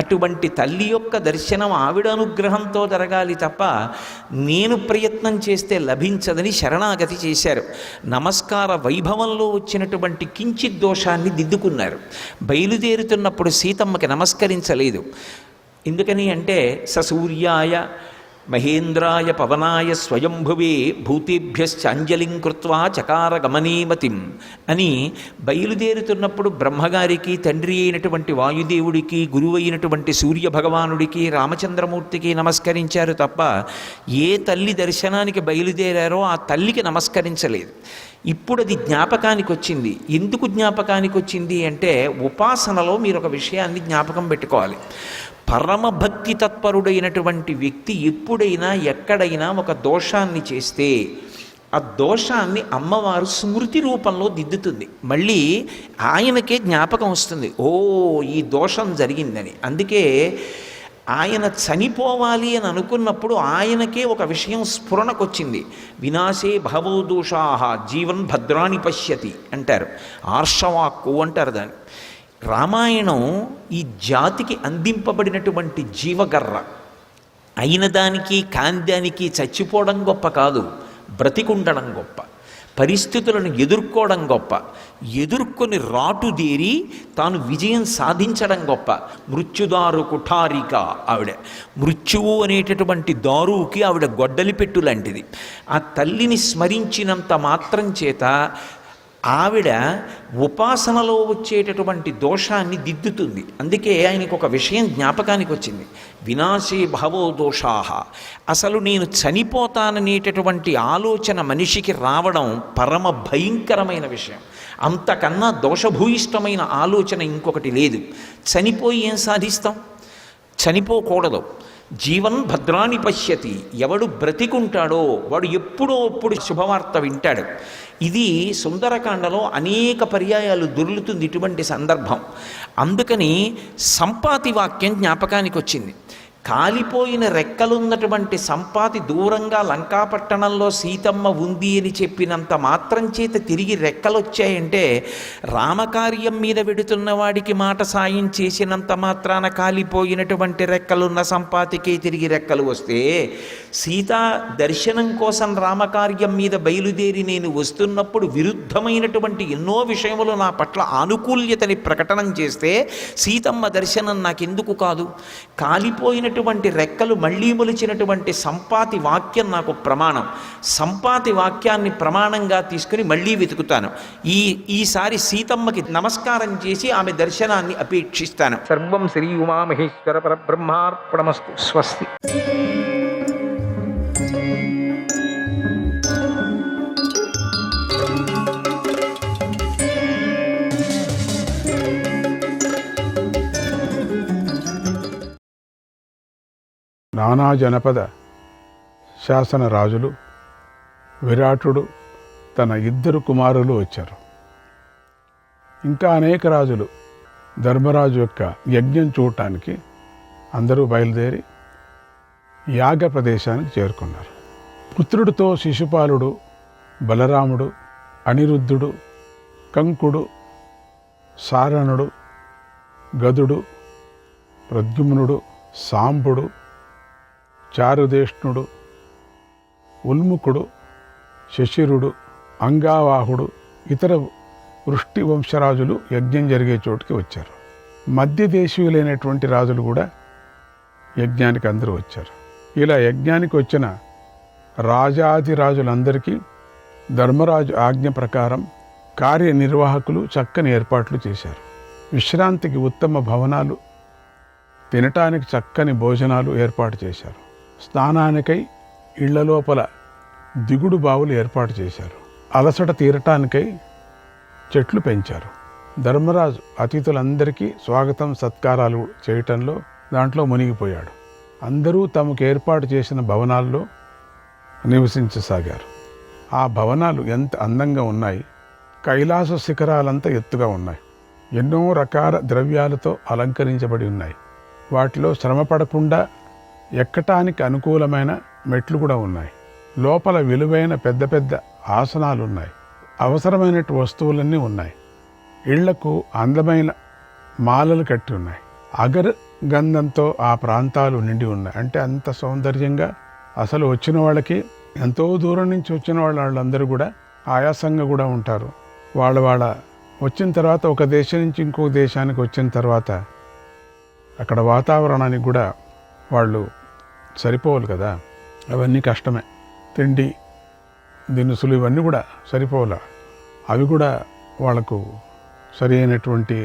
అటువంటి తల్లి యొక్క దర్శనం ఆవిడ అనుగ్రహంతో జరగాలి తప్ప నేను ప్రయత్నం చేస్తే లభించదని శరణాగతి చేశారు. నమస్కార వైభవంలో వచ్చినటువంటి కించిత్ దోషాన్ని దిద్దుకున్నారు. బయలుదేరుతున్నప్పుడు సీతమ్మకి నమస్కరించలేదు. ఎందుకని అంటే సూర్యాయ మహేంద్రాయ పవనాయ స్వయంభువే భూతేభ్యశ్చాంజలిం కృత్వా చకార గమనీమతిం అని బయలుదేరుతున్నప్పుడు బ్రహ్మగారికి, తండ్రి అయినటువంటి వాయుదేవుడికి, గురువు అయినటువంటి సూర్యభగవానుడికి, రామచంద్రమూర్తికి నమస్కరించారు తప్ప ఏ తల్లి దర్శనానికి బయలుదేరారో ఆ తల్లికి నమస్కరించలేదు. ఇప్పుడు అది జ్ఞాపకానికి వచ్చింది. ఎందుకు జ్ఞాపకానికి వచ్చింది అంటే ఉపాసనలో మీరు ఒక విషయాన్ని జ్ఞాపకం పెట్టుకోవాలి. పరమభక్తి తత్పరుడైనటువంటి వ్యక్తి ఎప్పుడైనా ఎక్కడైనా ఒక దోషాన్ని చేస్తే ఆ దోషాన్ని అమ్మవారు స్మృతి రూపంలో దిద్దుతుంది. మళ్ళీ ఆయనకే జ్ఞాపకం వస్తుంది, ఓ ఈ దోషం జరిగిందని. అందుకే ఆయన చనిపోవాలి అని అనుకున్నప్పుడు ఆయనకే ఒక విషయం స్ఫురణకొచ్చింది. వినాశే భవో దోషాః జీవన్ భద్రాణి పశ్యతి అంటారు, ఆర్షవాక్కు అంటారు దాన్ని. రామాయణం ఈ జాతికి అందింపబడినటువంటి జీవగర్ర. అయిన దానికి కాందానికి చచ్చిపోవడం గొప్ప కాదు, బ్రతికుండడం గొప్ప. పరిస్థితులను ఎదుర్కోవడం గొప్ప, ఎదుర్కొని రాటుదేరి తాను విజయం సాధించడం గొప్ప. మృత్యుదారు కుఠారిక ఆవిడ. మృత్యువు అనేటటువంటి దారువుకి ఆవిడ గొడ్డలి పెట్టు లాంటిది. ఆ తల్లిని స్మరించినంత మాత్రం చేత ఆవిడ ఉపాసనలో వచ్చేటటువంటి దోషాన్ని దిద్దుతుంది. అందుకే ఆయనకు ఒక విషయం జ్ఞాపకానికి వచ్చింది, వినాశే భవో దోషాః. అసలు నేను చనిపోతాననేటటువంటి ఆలోచన మనిషికి రావడం పరమ భయంకరమైన విషయం. అంతకన్నా దోషభూయిష్టమైన ఆలోచన ఇంకొకటి లేదు. చనిపోయి ఏం సాధిస్తాం? చనిపోకూడదు. జీవన్ భద్రాణి పశ్యతి. ఎవడు బ్రతికుంటాడో వాడు ఎప్పుడో అప్పుడు శుభవార్త వింటాడు. ఇది సుందరకాండలో అనేక పర్యాయాలు దొర్లుతుంది ఇటువంటి సందర్భం. అందుకని సంపాతి వాక్యం జ్ఞాపకానికి వచ్చింది. కాలిపోయిన రెక్కలున్నటువంటి సంపాతి దూరంగా లంకాపట్టణంలో సీతమ్మ ఉంది అని చెప్పినంత మాత్రం చేత తిరిగి రెక్కలొచ్చాయంటే రామకార్యం మీద వెడుతున్న వాడికి మాట సాయం చేసినంత మాత్రాన కాలిపోయినటువంటి రెక్కలున్న సంపాతికి తిరిగి రెక్కలు వస్తే, సీతా దర్శనం కోసం రామకార్యం మీద బయలుదేరి నేను వస్తున్నప్పుడు విరుద్ధమైనటువంటి ఎన్నో విషయములు నా పట్ల ఆనుకూల్యతని ప్రకటనం చేస్తే సీతమ్మ దర్శనం నాకెందుకు కాదు? కాలిపోయినటువంటి రెక్కలు మళ్ళీ మొలిచినటువంటి సంపాతి వాక్యం నాకు ప్రమాణం. సంపాతి వాక్యాన్ని ప్రమాణంగా తీసుకుని మళ్ళీ వెతుకుతాను. ఈసారి సీతమ్మకి నమస్కారం చేసి ఆమె దర్శనాన్ని అపేక్షిస్తాను. సర్వం శ్రీ ఉమామహేశ్వర పరబ్రహ్మార్పణమస్తు. స్వస్తి. నానా జనపద శాసన రాజులు, విరాటుడు, తన 2 కుమారులు వచ్చారు. ఇంకా అనేక రాజులు ధర్మరాజు యొక్క యజ్ఞం చూడటానికి అందరూ బయలుదేరి యాగ ప్రదేశానికి చేరుకున్నారు. పుత్రుడితో శిశుపాలుడు, బలరాముడు, అనిరుద్ధుడు, కంకుడు, సారణుడు, గదుడు, ప్రద్యుమ్నుడు, సాంబుడు, చారుదేష్ణుడు, ఉల్ముకుడు, శశిరుడు, అంగావాహుడు, ఇతర వృష్టి వంశరాజులు యజ్ఞం జరిగే చోటుకి వచ్చారు. మధ్యదేశీయులైనటువంటి రాజులు కూడా యజ్ఞానికి అందరూ వచ్చారు. ఇలా యజ్ఞానికి వచ్చిన రాజాదిరాజులందరికీ ధర్మరాజు ఆజ్ఞ ప్రకారం కార్యనిర్వాహకులు చక్కని ఏర్పాట్లు చేశారు. విశ్రాంతికి ఉత్తమ భవనాలు, తినటానికి చక్కని భోజనాలు ఏర్పాటు చేశారు. స్నానానికై ఇళ్ల లోపల దిగుడు బావులు ఏర్పాటు చేశారు. అలసట తీరటానికై చెట్లు పెంచారు. ధర్మరాజు అతిథులందరికీ స్వాగతం సత్కారాలు చేయటంలో దాంట్లో మునిగిపోయాడు. అందరూ తమకు ఏర్పాటు చేసిన భవనాల్లో నివసించసాగారు. ఆ భవనాలు ఎంత అందంగా ఉన్నాయి! కైలాస శిఖరాలంతా ఎత్తుగా ఉన్నాయి. ఎన్నో రకాల ద్రవ్యాలతో అలంకరించబడి ఉన్నాయి. వాటిలో శ్రమ పడకుండా ఎక్కటానికి అనుకూలమైన మెట్లు కూడా ఉన్నాయి. లోపల విలువైన పెద్ద పెద్ద ఆసనాలు ఉన్నాయి. అవసరమైన వస్తువులన్నీ ఉన్నాయి. ఇళ్లకు అందమైన మాలలు కట్టి ఉన్నాయి. అగర్ గంధంతో ఆ ప్రాంతాలు నిండి ఉన్నాయి. అంటే అంత సౌందర్యంగా అసలు వచ్చిన వాళ్ళకి, ఎంతో దూరం నుంచి వచ్చిన వాళ్ళందరూ కూడా ఆయాసంగా కూడా ఉంటారు. వాళ్ళ వచ్చిన తర్వాత ఒక దేశం నుంచి ఇంకో దేశానికి వచ్చిన తర్వాత అక్కడ వాతావరణానికి కూడా వాళ్ళు సరిపోవాలి కదా. అవన్నీ కష్టమే. తిండి దినుసులు ఇవన్నీ కూడా సరిపోవాలి. అవి కూడా వాళ్ళకు సరి అయినటువంటి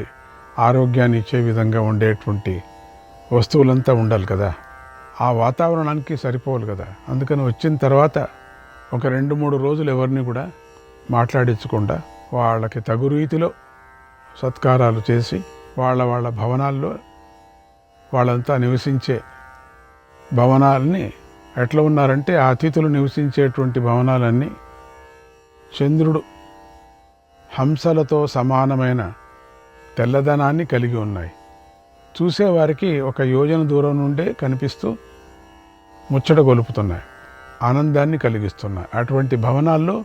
ఆరోగ్యాన్ని ఇచ్చే విధంగా ఉండేటువంటి వస్తువులంతా ఉండాలి కదా. ఆ వాతావరణానికి సరిపోవాలి కదా. అందుకని వచ్చిన తర్వాత ఒక 2-3 రోజులు ఎవరిని కూడా మాట్లాడించకుండా వాళ్ళకి తగు రీతిలో సత్కారాలు చేసి వాళ్ళ భవనాల్లో వాళ్ళంతా నివసించే భవనాలని ఎట్లా ఉన్నారంటే, ఆ అతిథులు నివసించేటువంటి భవనాలన్నీ చంద్రుడు హంసలతో సమానమైన తెల్లదనాన్ని కలిగి ఉన్నాయి. చూసేవారికి ఒక యోజన దూరం నుండే కనిపిస్తూ ముచ్చట గొలుపుతున్నాయి, ఆనందాన్ని కలిగిస్తున్నాయి. అటువంటి భవనాల్లో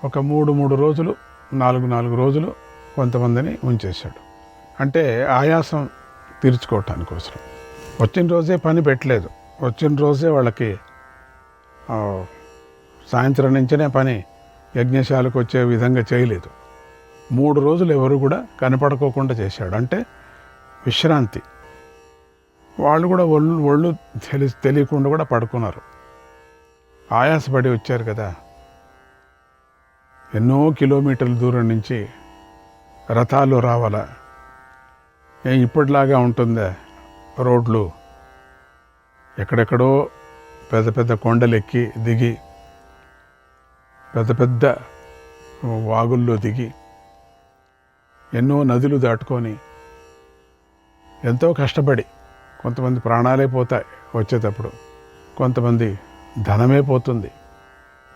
ఒక 3 రోజులు 4 రోజులు కొంతమందిని ఉంచేశాడు. అంటే ఆయాసం తీర్చుకోవటానికి కోసం. వచ్చిన రోజే పని పెట్టలేదు. వచ్చిన రోజే వాళ్ళకి సాయంత్రం నుంచినే పని యజ్ఞశాలకు వచ్చే విధంగా చేయలేదు. 3 రోజులు ఎవరు కూడా కనపడుకోకుండా చేశాడు. అంటే విశ్రాంతి. వాళ్ళు కూడా ఒళ్ళు తెలియకుండా కూడా పడుకున్నారు. ఆయాసపడి వచ్చారు కదా. ఎన్నో కిలోమీటర్ల దూరం నుంచి రథాలు రావాలా? ఇప్పటిలాగా ఉంటుందా రోడ్లు? ఎక్కడెక్కడో పెద్ద పెద్ద కొండలు ఎక్కి దిగి, పెద్ద పెద్ద వాగుల్లో దిగి, ఎన్నో నదులు దాటుకొని ఎంతో కష్టపడి, కొంతమంది ప్రాణాలే పోతాయి వచ్చేటప్పుడు, కొంతమంది ధనమే పోతుంది.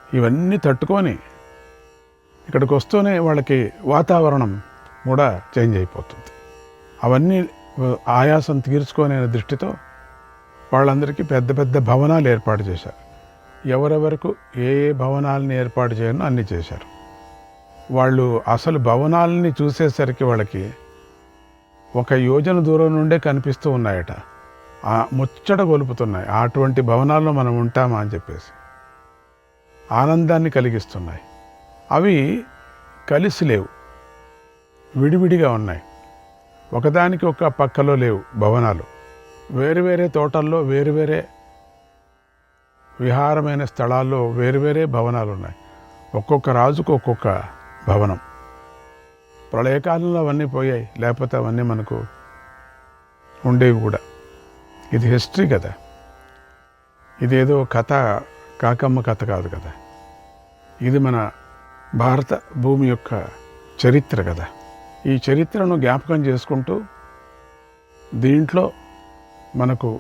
ఇవన్నీ తట్టుకొని ఇక్కడికి వస్తూనే వాళ్ళకి వాతావరణం కూడా చేంజ్ అయిపోతుంది. అవన్నీ ఆయాసం తీర్చుకునే దృష్టితో వాళ్ళందరికీ పెద్ద పెద్ద భవనాలు ఏర్పాటు చేశారు. ఎవరెవరకు ఏ భవనాలని ఏర్పాటు చేయను అన్నీ చేశారు. వాళ్ళు అసలు భవనాలని చూసేసరికి వాళ్ళకి ఒక యోజన దూరం నుండే కనిపిస్తూ ఉన్నాయట. ముచ్చట గొలుపుతున్నాయి. అటువంటి భవనాల్లో మనం ఉంటామా అని చెప్పేసి ఆనందాన్ని కలిగిస్తున్నాయి. అవి కలిసి లేవు, విడివిడిగా ఉన్నాయి. ఒకదానికి ఒక పక్కలో లేవు భవనాలు. వేరువేరే తోటల్లో, వేరువేరే విహారమైన స్థలాల్లో వేరువేరే భవనాలు ఉన్నాయి. ఒక్కొక్క రాజుకు ఒక్కొక్క భవనం. ప్రళయకాలంలో అవన్నీ పోయాయి, లేకపోతే అవన్నీ మనకు ఉండేవి కూడా. ఇది హిస్టరీ కదా. ఇదేదో కథ, కాకమ్మ కథ కాదు కదా. ఇది మన భారత భూమి యొక్క చరిత్ర కదా. ఈ చరిత్రను జ్ఞాపకం చేసుకుంటూ దీంట్లో మనకు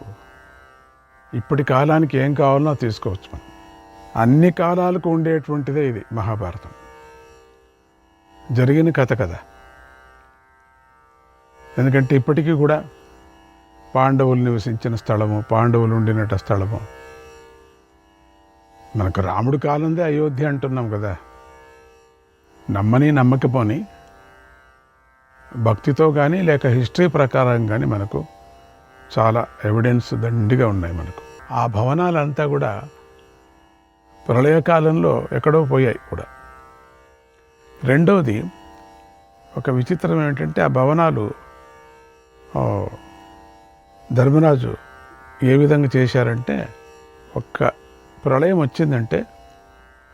ఇప్పటి కాలానికి ఏం కావాలనో తీసుకోవచ్చు. మనం అన్ని కాలాలకు ఉండేటువంటిదే ఇది మహాభారతం. జరిగిన కథ కదా. ఎందుకంటే ఇప్పటికీ కూడా పాండవులు నివసించిన స్థలము, పాండవులు ఉండినట స్థలము, మనకు రాముడు కాలందే అయోధ్య అంటున్నాం కదా. నమ్మని నమ్మకపోని భక్తితో కానీ లేక హిస్టరీ ప్రకారం కానీ మనకు చాలా ఎవిడెన్స్ దండిగా ఉన్నాయి మనకు. ఆ భవనాలంతా కూడా ప్రళయకాలంలో ఎక్కడో పోయాయి కూడా. రెండవది ఒక విచిత్రం ఏంటంటే ఆ భవనాలు ధర్మరాజు ఏ విధంగా చేశారంటే, ఒక్క ప్రళయం వచ్చిందంటే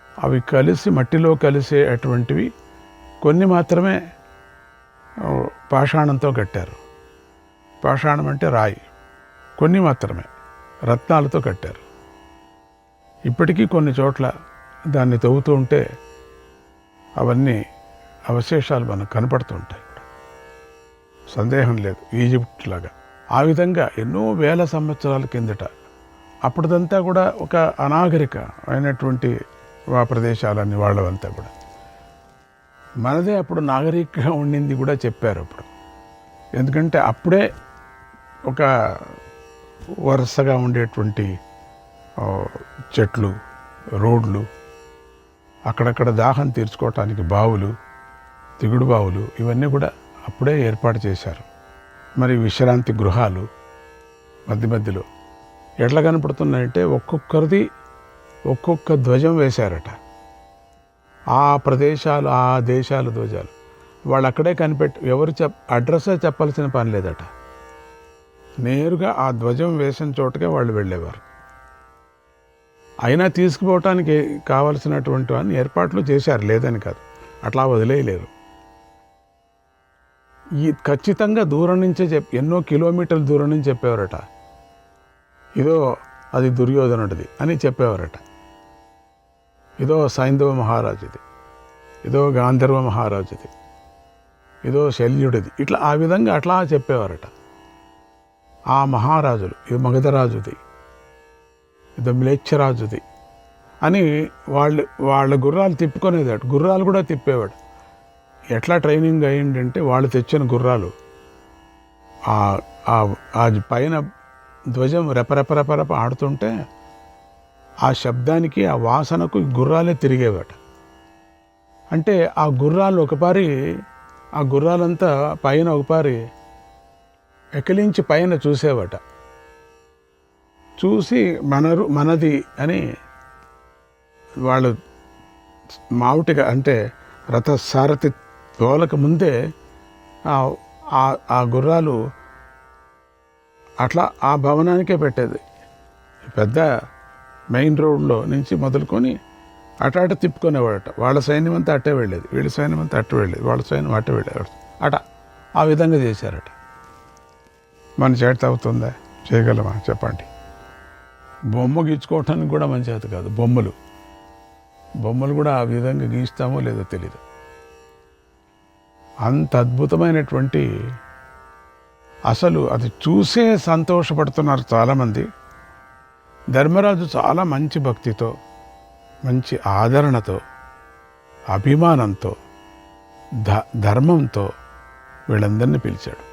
అవి కలిసి మట్టిలో కలిసే అటువంటివి కొన్ని మాత్రమే పాషాణంతో కట్టారు. పాషాణం అంటే రాయి. కొన్ని మాత్రమే రత్నాలతో కట్టారు. ఇప్పటికీ కొన్ని చోట్ల దాన్ని తవ్వుతూ ఉంటే అవన్నీ అవశేషాలు మనకు కనపడుతూ ఉంటాయి. సందేహం లేదు, ఈజిప్ట్ లాగా. ఆ విధంగా ఎన్నో వేల సంవత్సరాల కిందట అప్పటిదంతా కూడా ఒక అనాగరిక అయినటువంటి ఆ ప్రదేశాలన్నీ వాళ్ళవంతా కూడా. మనదే అప్పుడు నాగరికంగా ఉండింది కూడా చెప్పారు అప్పుడు. ఎందుకంటే అప్పుడే ఒక వరుసగా ఉండేటువంటి చెట్లు, రోడ్లు, అక్కడక్కడ దాహం తీర్చుకోవటానికి బావులు, దిగుడు బావులు, ఇవన్నీ కూడా అప్పుడే ఏర్పాటు చేశారు. మరి విశ్రాంతి గృహాలు మధ్య మధ్యలో ఎట్లా కనపడుతున్నాయంటే ఒక్కొక్కరిది ఒక్కొక్క ధ్వజం వేశారట. ఆ ప్రదేశాలు, ఆ దేశాల ధ్వజాలు వాళ్ళు అక్కడే ఎవరు అడ్రస్సే చెప్పాల్సిన పని లేదట. నేరుగా ఆ ధ్వజం వేసిన చోటకే వాళ్ళు వెళ్ళేవారు. అయినా తీసుకుపోవటానికి కావలసినటువంటి వాడిని ఏర్పాట్లు చేశారు, లేదని కాదు, అట్లా వదిలేయలేరు. ఈ ఖచ్చితంగా దూరం నుంచే ఎన్నో కిలోమీటర్ల దూరం నుంచి చెప్పేవారట, ఇదో అది దుర్యోధనుడిది అని చెప్పేవారట, ఇదో సైంధవ మహారాజుది, ఇదో గాంధర్వ మహారాజుది, ఇదో శల్యుడిది, ఇట్లా ఆ విధంగా అట్లా చెప్పేవారట. ఆ మహారాజులు, ఇది మగధరాజుది, ఇది మ్లేచ్ఛరాజుది అని వాళ్ళ గుర్రాలు తిప్పుకునేదాడు. గుర్రాలు కూడా తిప్పేవాడు. ఎట్లా ట్రైనింగ్ అయ్యిందంటే వాళ్ళు తెచ్చిన గుర్రాలు ఆ పైన ధ్వజం రెపరెపరెపరెప ఆడుతుంటే ఆ శబ్దానికి, ఆ వాసనకు గుర్రాలే తిరిగేవాట. అంటే ఆ గుర్రాలు ఒకపారి, ఆ గుర్రాలంతా పైన ఒకపారి ఎకిలించి పైన చూసేవాట. చూసి మనది అని వాళ్ళు మావుటిగా అంటే రథసారథి తోలక ముందే ఆ గుర్రాలు అట్లా ఆ భవనానికే పెట్టేది. పెద్ద మెయిన్ రోడ్లో నుంచి మొదలుకొని అట తిప్పుకునేవాడట. వాళ్ళ సైన్యం అంతా అట్టే వెళ్ళేది, వీళ్ళ సైన్యం అంతా అట్ట వెళ్ళేది, వాళ్ళ సైన్యం అట్ట వెళ్ళేది, అట ఆ విధంగా చేశారట. మన చేత అవుతుందా? చేయగలమా చెప్పండి? బొమ్మ గీచుకోవటానికి కూడా మన చేత కాదు. బొమ్మలు కూడా ఆ విధంగా గీస్తామో లేదో తెలీదు. అంత అద్భుతమైనటువంటి, అసలు అది చూసే సంతోషపడుతున్నారు చాలామంది. ధర్మరాజు చాలా మంచి భక్తితో, మంచి ఆదరణతో, అభిమానంతో, ధర్మంతో వీళ్ళందరినీ పిలిచాడు.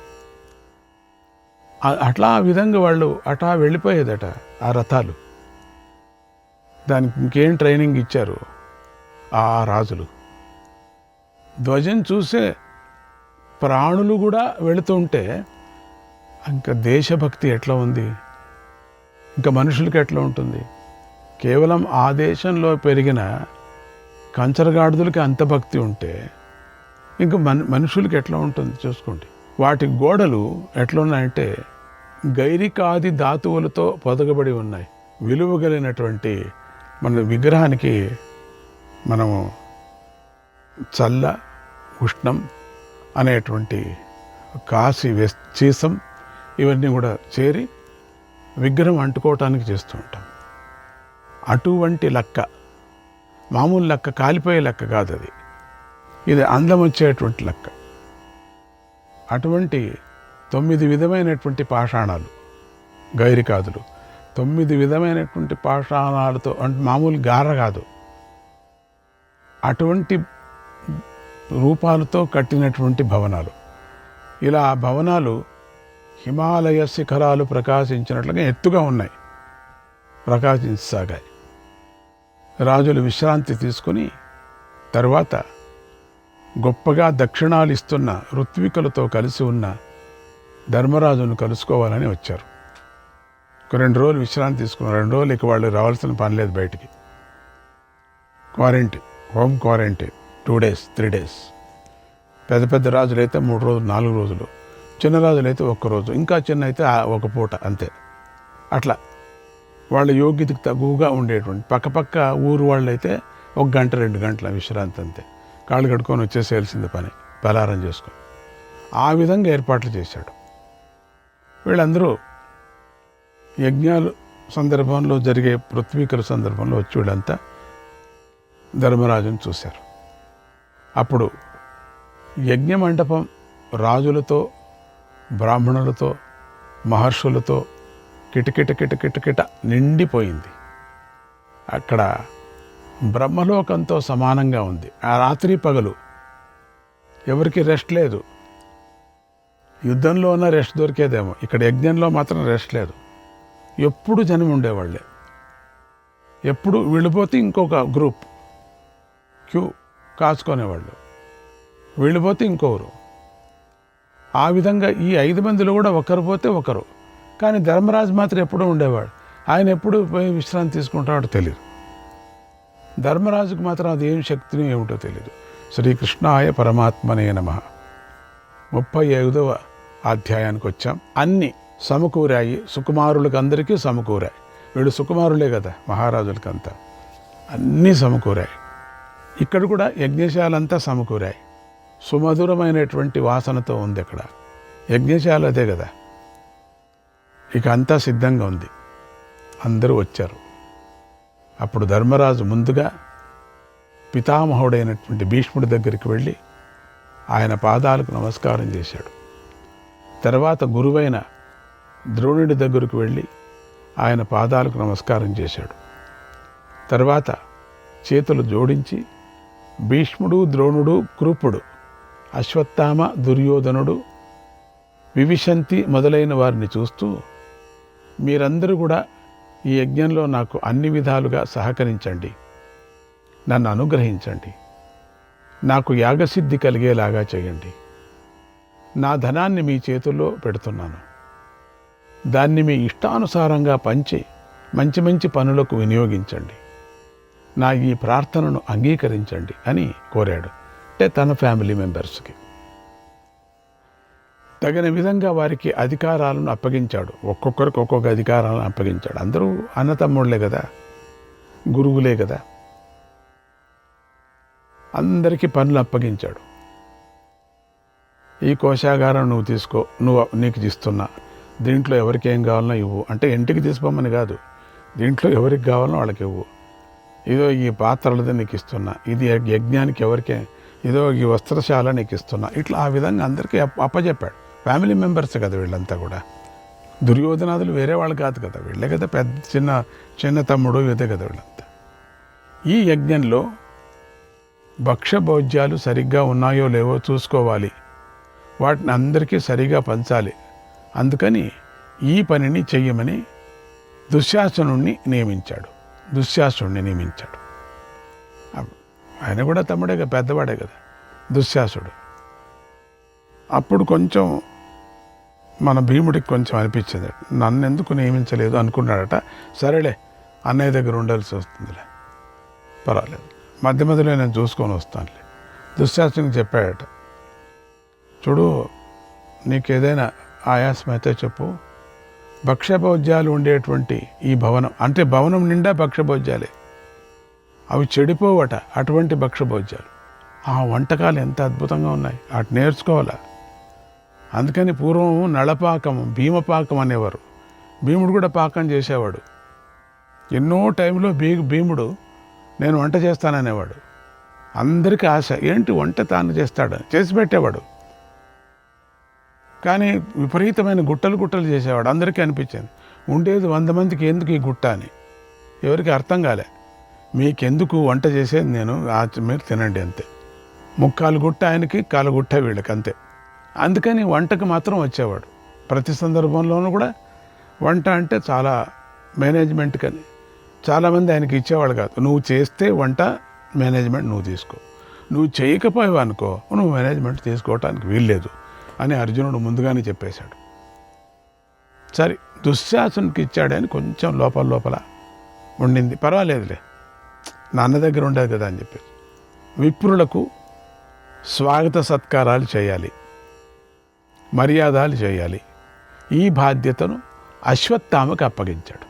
అట్లా ఆ విధంగా వాళ్ళు అటా వెళ్ళిపోయేదట ఆ రథాలు. దానికి ఇంకేం ట్రైనింగ్ ఇచ్చారు ఆ రాజులు. ధ్వజం చూసే ప్రాణులు కూడా వెళుతుంటే ఇంకా దేశభక్తి ఎట్లా ఉంది, ఇంకా మనుషులకి ఎట్లా ఉంటుంది? కేవలం ఆ దేశంలో పెరిగిన కంచరగాడిదలకి అంత భక్తి ఉంటే ఇంకా మనుషులకి ఎట్లా ఉంటుంది చూసుకోండి. వాటి గోడలు ఎట్లున్నాయంటే గైరికాది ధాతువులతో పొదగబడి ఉన్నాయి. విలువ కలిగినటువంటి మన విగ్రహానికి మనము చల్ల, ఉష్ణం అనేటువంటి కాసి చీసం ఇవన్నీ కూడా చేరి విగ్రహం అంటుకోవటానికి చేస్తూ ఉంటాం. అటువంటి లెక్క, మామూలు లెక్క, కాలిపోయే లెక్క కాదు అది. ఇది అందం వచ్చేటువంటి లెక్క. అటువంటి 9 విధమైనటువంటి పాషాణాలు, గైరికాదులు 9 విధమైనటువంటి పాషాణాలతో, అంటే మామూలు గార కాదు, అటువంటి రూపాలతో కట్టినటువంటి భవనాలు. ఇలా భవనాలు హిమాలయ శిఖరాలు ప్రకాశించినట్లుగా ఎత్తుగా ఉన్నాయి, ప్రకాశించసాగాయి. రాజులు విశ్రాంతి తీసుకుని తరువాత గొప్పగా దక్షిణాలు ఇస్తున్న ఋత్వికులతో కలిసి ఉన్న ధర్మరాజును కలుసుకోవాలని వచ్చారు. 2 రోజులు విశ్రాంతి తీసుకున్నారు. 2 రోజులు ఇక వాళ్ళు రావాల్సిన పని లేదు బయటికి. Quarantine, home quarantine 2 days 3 days. పెద్ద పెద్ద రాజులైతే 3 రోజులు 4 రోజులు, చిన్న రాజులైతే 1 రోజు, ఇంకా చిన్న అయితే 1 పూట అంతే. అట్లా వాళ్ళ యోగ్యతకు తగువగా ఉండేటువంటి పక్కపక్క ఊరు వాళ్ళైతే 1 గంట 2 గంటల విశ్రాంతి అంతే. కాళ్ళు కడుక్కొని వచ్చేసేయాల్సింది పని, పలారం చేసుకొని. ఆ విధంగా ఏర్పాట్లు చేశాడు. వీళ్ళందరూ యజ్ఞాలు సందర్భంలో జరిగే పృథ్వీకల సందర్భంలో వచ్చి వీళ్ళంతా ధర్మరాజును చూశారు. అప్పుడు యజ్ఞ మండపం రాజులతో, బ్రాహ్మణులతో, మహర్షులతో కిటకిట నిండిపోయింది. అక్కడ బ్రహ్మలోకంతో సమానంగా ఉంది. ఆ రాత్రి పగలు ఎవరికి రెస్ట్ లేదు. యుద్ధంలో ఉన్న రెస్ట్ దొరికేదేమో, ఇక్కడ యజ్ఞంలో మాత్రం రెస్ట్ లేదు. ఎప్పుడు జనం ఉండేవాళ్ళే. ఎప్పుడు వెళ్ళిపోతే ఇంకొక గ్రూప్ క్యూ కాచుకునేవాళ్ళు, వెళ్ళిపోతే ఇంకొకరు. ఆ విధంగా ఈ 5 మందిలో కూడా ఒకరు పోతే ఒకరు. కానీ ధర్మరాజు మాత్రం ఎప్పుడూ ఉండేవాడు. ఆయన ఎప్పుడు పోయి విశ్రాంతి తీసుకుంటాడో తెలియదు. ధర్మరాజుకు మాత్రం అది ఏం శక్తిని ఏమిటో తెలియదు. శ్రీకృష్ణాయ పరమాత్మనే నమః. 35వ అధ్యాయానికి వచ్చాం. అన్నీ సమకూరాయి, సుకుమారులకు అందరికీ సమకూరాయి. వీళ్ళు సుకుమారులే కదా మహారాజులకంతా, అన్నీ సమకూరాయి. ఇక్కడ కూడా యజ్ఞశాలంతా సమకూరాయి. సుమధురమైనటువంటి వాసనతో ఉంది అక్కడ. యజ్ఞశాల అదే కదా. ఇక అంతా సిద్ధంగా ఉంది. అందరూ వచ్చారు. అప్పుడు ధర్మరాజు ముందుగా పితామహుడైనటువంటి భీష్ముడి దగ్గరికి వెళ్ళి ఆయన పాదాలకు నమస్కారం చేశాడు. తర్వాత గురువైన ద్రోణుడి దగ్గరకు వెళ్ళి ఆయన పాదాలకు నమస్కారం చేశాడు. తర్వాత చేతులు జోడించి భీష్ముడు, ద్రోణుడు, కృపుడు, అశ్వత్థామ, దుర్యోధనుడు, వివిశంతి మొదలైన వారిని చూస్తూ, మీరందరూ కూడా ఈ యజ్ఞంలో నాకు అన్ని విధాలుగా సహకరించండి, నన్ను అనుగ్రహించండి, నాకు యాగసిద్ధి కలిగేలాగా చేయండి. నా ధనాన్ని మీ చేతుల్లో పెడుతున్నాను, దాన్ని మీ ఇష్టానుసారంగా పంచి మంచి మంచి పనులకు వినియోగించండి, నా ఈ ప్రార్థనను అంగీకరించండి అని కోరాడు. అంటే తన ఫ్యామిలీ మెంబర్స్కి తగిన విధంగా వారికి అధికారాలను అప్పగించాడు. ఒక్కొక్కరికి ఒక్కొక్క అధికారాలను అప్పగించాడు. అందరూ అన్నతమ్ముళ్ళే కదా, గురువులే కదా, అందరికీ పనులు అప్పగించాడు. ఈ కోశాగారం నువ్వు తీసుకో, నీకు ఇస్తున్నా, దీంట్లో ఎవరికి ఏం కావాలనో ఇవ్వు. అంటే ఇంటికి తీసుకోమని కాదు, దీంట్లో ఎవరికి కావాలనో వాళ్ళకి ఇవ్వు. ఇదో ఈ పాత్రలది నీకు ఇస్తున్నా, ఇది యజ్ఞానికి ఎవరికే, ఇదో ఈ వస్త్రశాల నీకు ఇస్తున్నా. ఇట్లా ఆ విధంగా అందరికీ అప్పచెప్పాడు. ఫ్యామిలీ మెంబర్స్ కదా వీళ్ళంతా కూడా. దుర్యోధనాదులు వేరే వాళ్ళు కాదు కదా, వీళ్ళే కదా, పెద్ద చిన్న తమ్ముడు ఇదే కదా వీళ్ళంతా. ఈ యజ్ఞంలో భక్ష్యభోజ్యాలు సరిగ్గా ఉన్నాయో లేవో చూసుకోవాలి, వాటిని అందరికీ సరిగా పంచాలి. అందుకని ఈ పనిని చెయ్యమని దుశ్శాసనుణ్ణి నియమించాడు. ఆయన కూడా తమ్ముడే కదా, పెద్దవాడే కదా దుశ్శాసుడు. అప్పుడు కొంచెం మన భీముడికి కొంచెం అనిపించింది, నన్ను ఎందుకు నియమించలేదు అనుకున్నాడట. సరేలే, అన్నయ్య దగ్గర ఉండాల్సి వస్తుందిలే, పర్వాలేదు, మధ్య మధ్యలో నేను చూసుకొని వస్తానులే. దుశ్శాసనునికి చెప్పాడట, చూడు, నీకేదైనా ఆయాసం అయితే చెప్పు, భక్ష్యభోజ్యాలు ఉండేటువంటి ఈ భవనం, అంటే భవనం నిండా భక్ష్యభోజ్యాలే, అవి చెడిపోవట అటువంటి భక్ష్యభోజ్యాలు. ఆ వంటకాలు ఎంత అద్భుతంగా ఉన్నాయి, వాటి నేర్చుకోవాలా. అందుకని పూర్వం నళపాకం, భీమపాకం అనేవారు. భీముడు కూడా పాకం చేసేవాడు. ఎన్నో టైంలో భీముడు నేను వంట చేస్తాననేవాడు. అందరికీ ఆశ, ఏంటి వంట తాను చేస్తాడని చేసి పెట్టేవాడు. కానీ విపరీతమైన గుట్టలు చేసేవాడు. అందరికీ అనిపించింది, ఉండేది 100 మందికి ఎందుకు ఈ గుట్ట అని. ఎవరికి అర్థం కాలే, మీకెందుకు వంట చేసేది నేను, మీరు తినండి అంతే. 3/4 గుట్ట ఆయనకి, 1/4 గుట్ట వీళ్ళకి అంతే. అందుకని వంటకు మాత్రం వచ్చేవాడు. ప్రతి సందర్భంలోనూ కూడా వంట అంటే చాలా మేనేజ్మెంట్ కానీ చాలామంది ఆయనకి ఇచ్చేవాళ్ళు కాదు. నువ్వు చేస్తే వంట మేనేజ్మెంట్ నువ్వు తీసుకో, నువ్వు చేయకపోయావు అనుకో నువ్వు మేనేజ్మెంట్ తీసుకోవటానికి వీల్లేదు అని అర్జునుడు ముందుగానే చెప్పేశాడు. సరే, దుశ్శాసనకి ఇచ్చాడని కొంచెం లోపల ఉండింది, పర్వాలేదులే నాన్న దగ్గర ఉండేది కదా అని చెప్పేసి. విప్రులకు స్వాగత సత్కారాలు చేయాలి, మర్యాదలు చేయాలి. ఈ బాధ్యతను అశ్వత్థామకు అప్పగించాడు.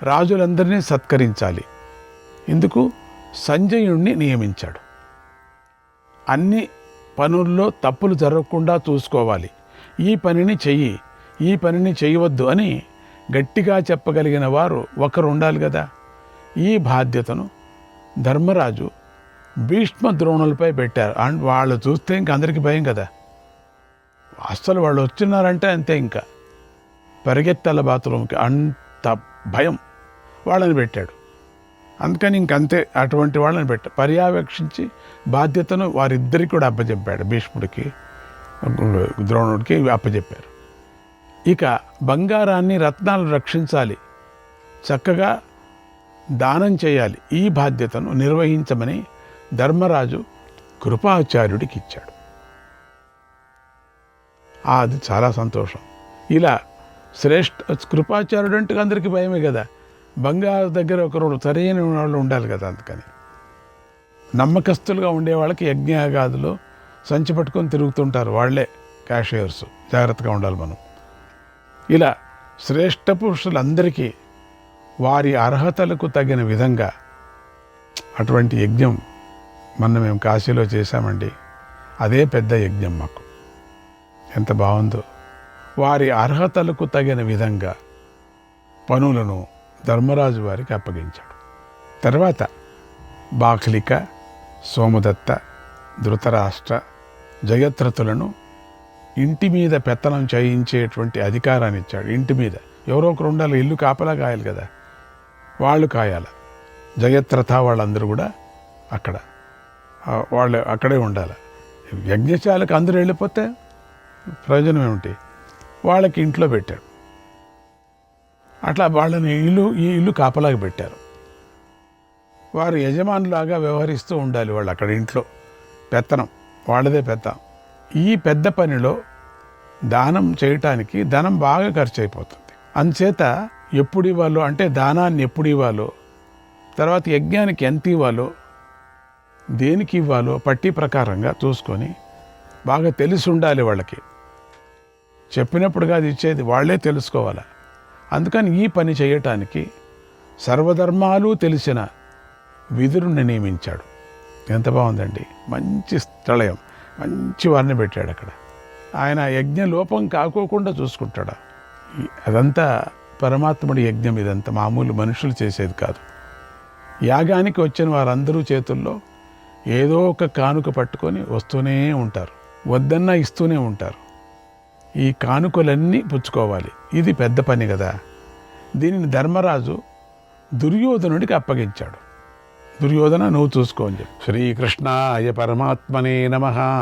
రాజులందరినీ సత్కరించాలి. ఇందుకు సంజయుణ్ణి నియమించాడు. అన్ని పనుల్లో తప్పులు జరగకుండా చూసుకోవాలి, ఈ పనిని చెయ్యి, ఈ పనిని చేయవద్దు అని గట్టిగా చెప్పగలిగిన వారు ఒకరు ఉండాలి కదా. ఈ బాధ్యతను ధర్మరాజు భీష్మ ద్రోణులపై పెట్టారు. అండ్ వాళ్ళు చూస్తే ఇంక అందరికీ భయం కదా, అస్సలు వాళ్ళు వచ్చినారంటే అంతే, ఇంకా పరిగెత్తాల బాత్రూమ్కి, అంత భయం వాళ్ళని పెట్టాడు. అందుకని ఇంకంతే, అటువంటి వాళ్ళని పర్యవేక్షించి బాధ్యతను వారిద్దరికి కూడా అప్పచెప్పాడు. భీష్ముడికి ద్రోణుడికి అప్పచెప్పారు. ఇక బంగారాన్ని రత్నాలు రక్షించాలి, చక్కగా దానం చేయాలి. ఈ బాధ్యతను నిర్వహించమని ధర్మరాజు కృపాచార్యుడికి ఇచ్చాడు. అది చాలా సంతోషం. ఇలా కృపాచార్యుడు అంటే అందరికీ భయమే కదా, బంగారు దగ్గర ఒకరు సరైన వాళ్ళు ఉండాలి కదా. అందుకని నమ్మకస్తులుగా ఉండేవాళ్ళకి యజ్ఞయాగాదులు సంచి పట్టుకొని తిరుగుతుంటారు, వాళ్ళే క్యాషియర్స్. జాగ్రత్తగా ఉండాలి మనం. ఇలా శ్రేష్ఠ పురుషులందరికీ వారి అర్హతలకు తగిన విధంగా అటువంటి యజ్ఞం మేము కాశీలో చేశామండి. అదే పెద్ద యజ్ఞం మాకు, ఎంత బాగుందో. వారి అర్హతలకు తగిన విధంగా పనులను ధర్మరాజు వారికి అప్పగించాడు. తర్వాత బాక్లిక, సోమదత్త, ధృతరాష్ట్ర, జయత్రతులను ఇంటి మీద పెత్తనం చేయించేటువంటి అధికారాన్ని ఇచ్చాడు. ఇంటి మీద ఎవరో ఒకరు ఉండాలి, ఇల్లు కాపలా కాయాలి కదా, వాళ్ళు కాయాల. జయత్రథ వాళ్ళందరూ కూడా వాళ్ళు అక్కడే ఉండాలి. యజ్ఞశాలకు అందరూ వెళ్ళిపోతే ప్రయోజనం ఏమిటి, వాళ్ళకి ఇంట్లో పెట్టారు. అట్లా వాళ్ళని ఈ ఇల్లు కాపలాగా పెట్టారు. వారు యజమానులాగా వ్యవహరిస్తూ ఉండాలి. వాళ్ళు అక్కడ ఇంట్లో పెత్తనం వాళ్ళదే పెత్తనం. ఈ పెద్ద పనిలో దానం చేయటానికి ధనం బాగా ఖర్చు అయిపోతుంది. అందుచేత ఎప్పుడు ఇవ్వాలో, అంటే దానాన్ని ఎప్పుడు ఇవ్వాలో, తర్వాత యజ్ఞానికి ఎంత ఇవ్వాలో, దేనికి ఇవ్వాలో పట్టి ప్రకారంగా చూసుకొని బాగా తెలిసి ఉండాలి. వాళ్ళకి చెప్పినప్పుడుగా అది ఇచ్చేది వాళ్ళే తెలుసుకోవాలి. అందుకని ఈ పని చేయటానికి సర్వధర్మాలు తెలిసిన విదురుని నియమించాడు. ఎంత బాగుందండి, మంచి స్థళయం, మంచి వారిని పెట్టాడు అక్కడ. ఆయన యజ్ఞ లోపం కాకోకుండా చూసుకుంటాడు. అదంతా పరమాత్ముడి యజ్ఞం, ఇదంతా మామూలు మనుషులు చేసేది కాదు. యాగానికి వచ్చిన వారందరూ చేతుల్లో ఏదో ఒక కానుక పట్టుకొని వస్తూనే ఉంటారు, వద్దన్నా ఇస్తూనే ఉంటారు. ఈ కానుకలన్నీ పుచ్చుకోవాలి. ఇది పెద్ద పని కదా. దీనిని ధర్మరాజు దుర్యోధనుడికి అప్పగించాడు. దుర్యోధన, నువ్వు చూసుకో అని చెప్పి. శ్రీకృష్ణాయ పరమాత్మనే నమః.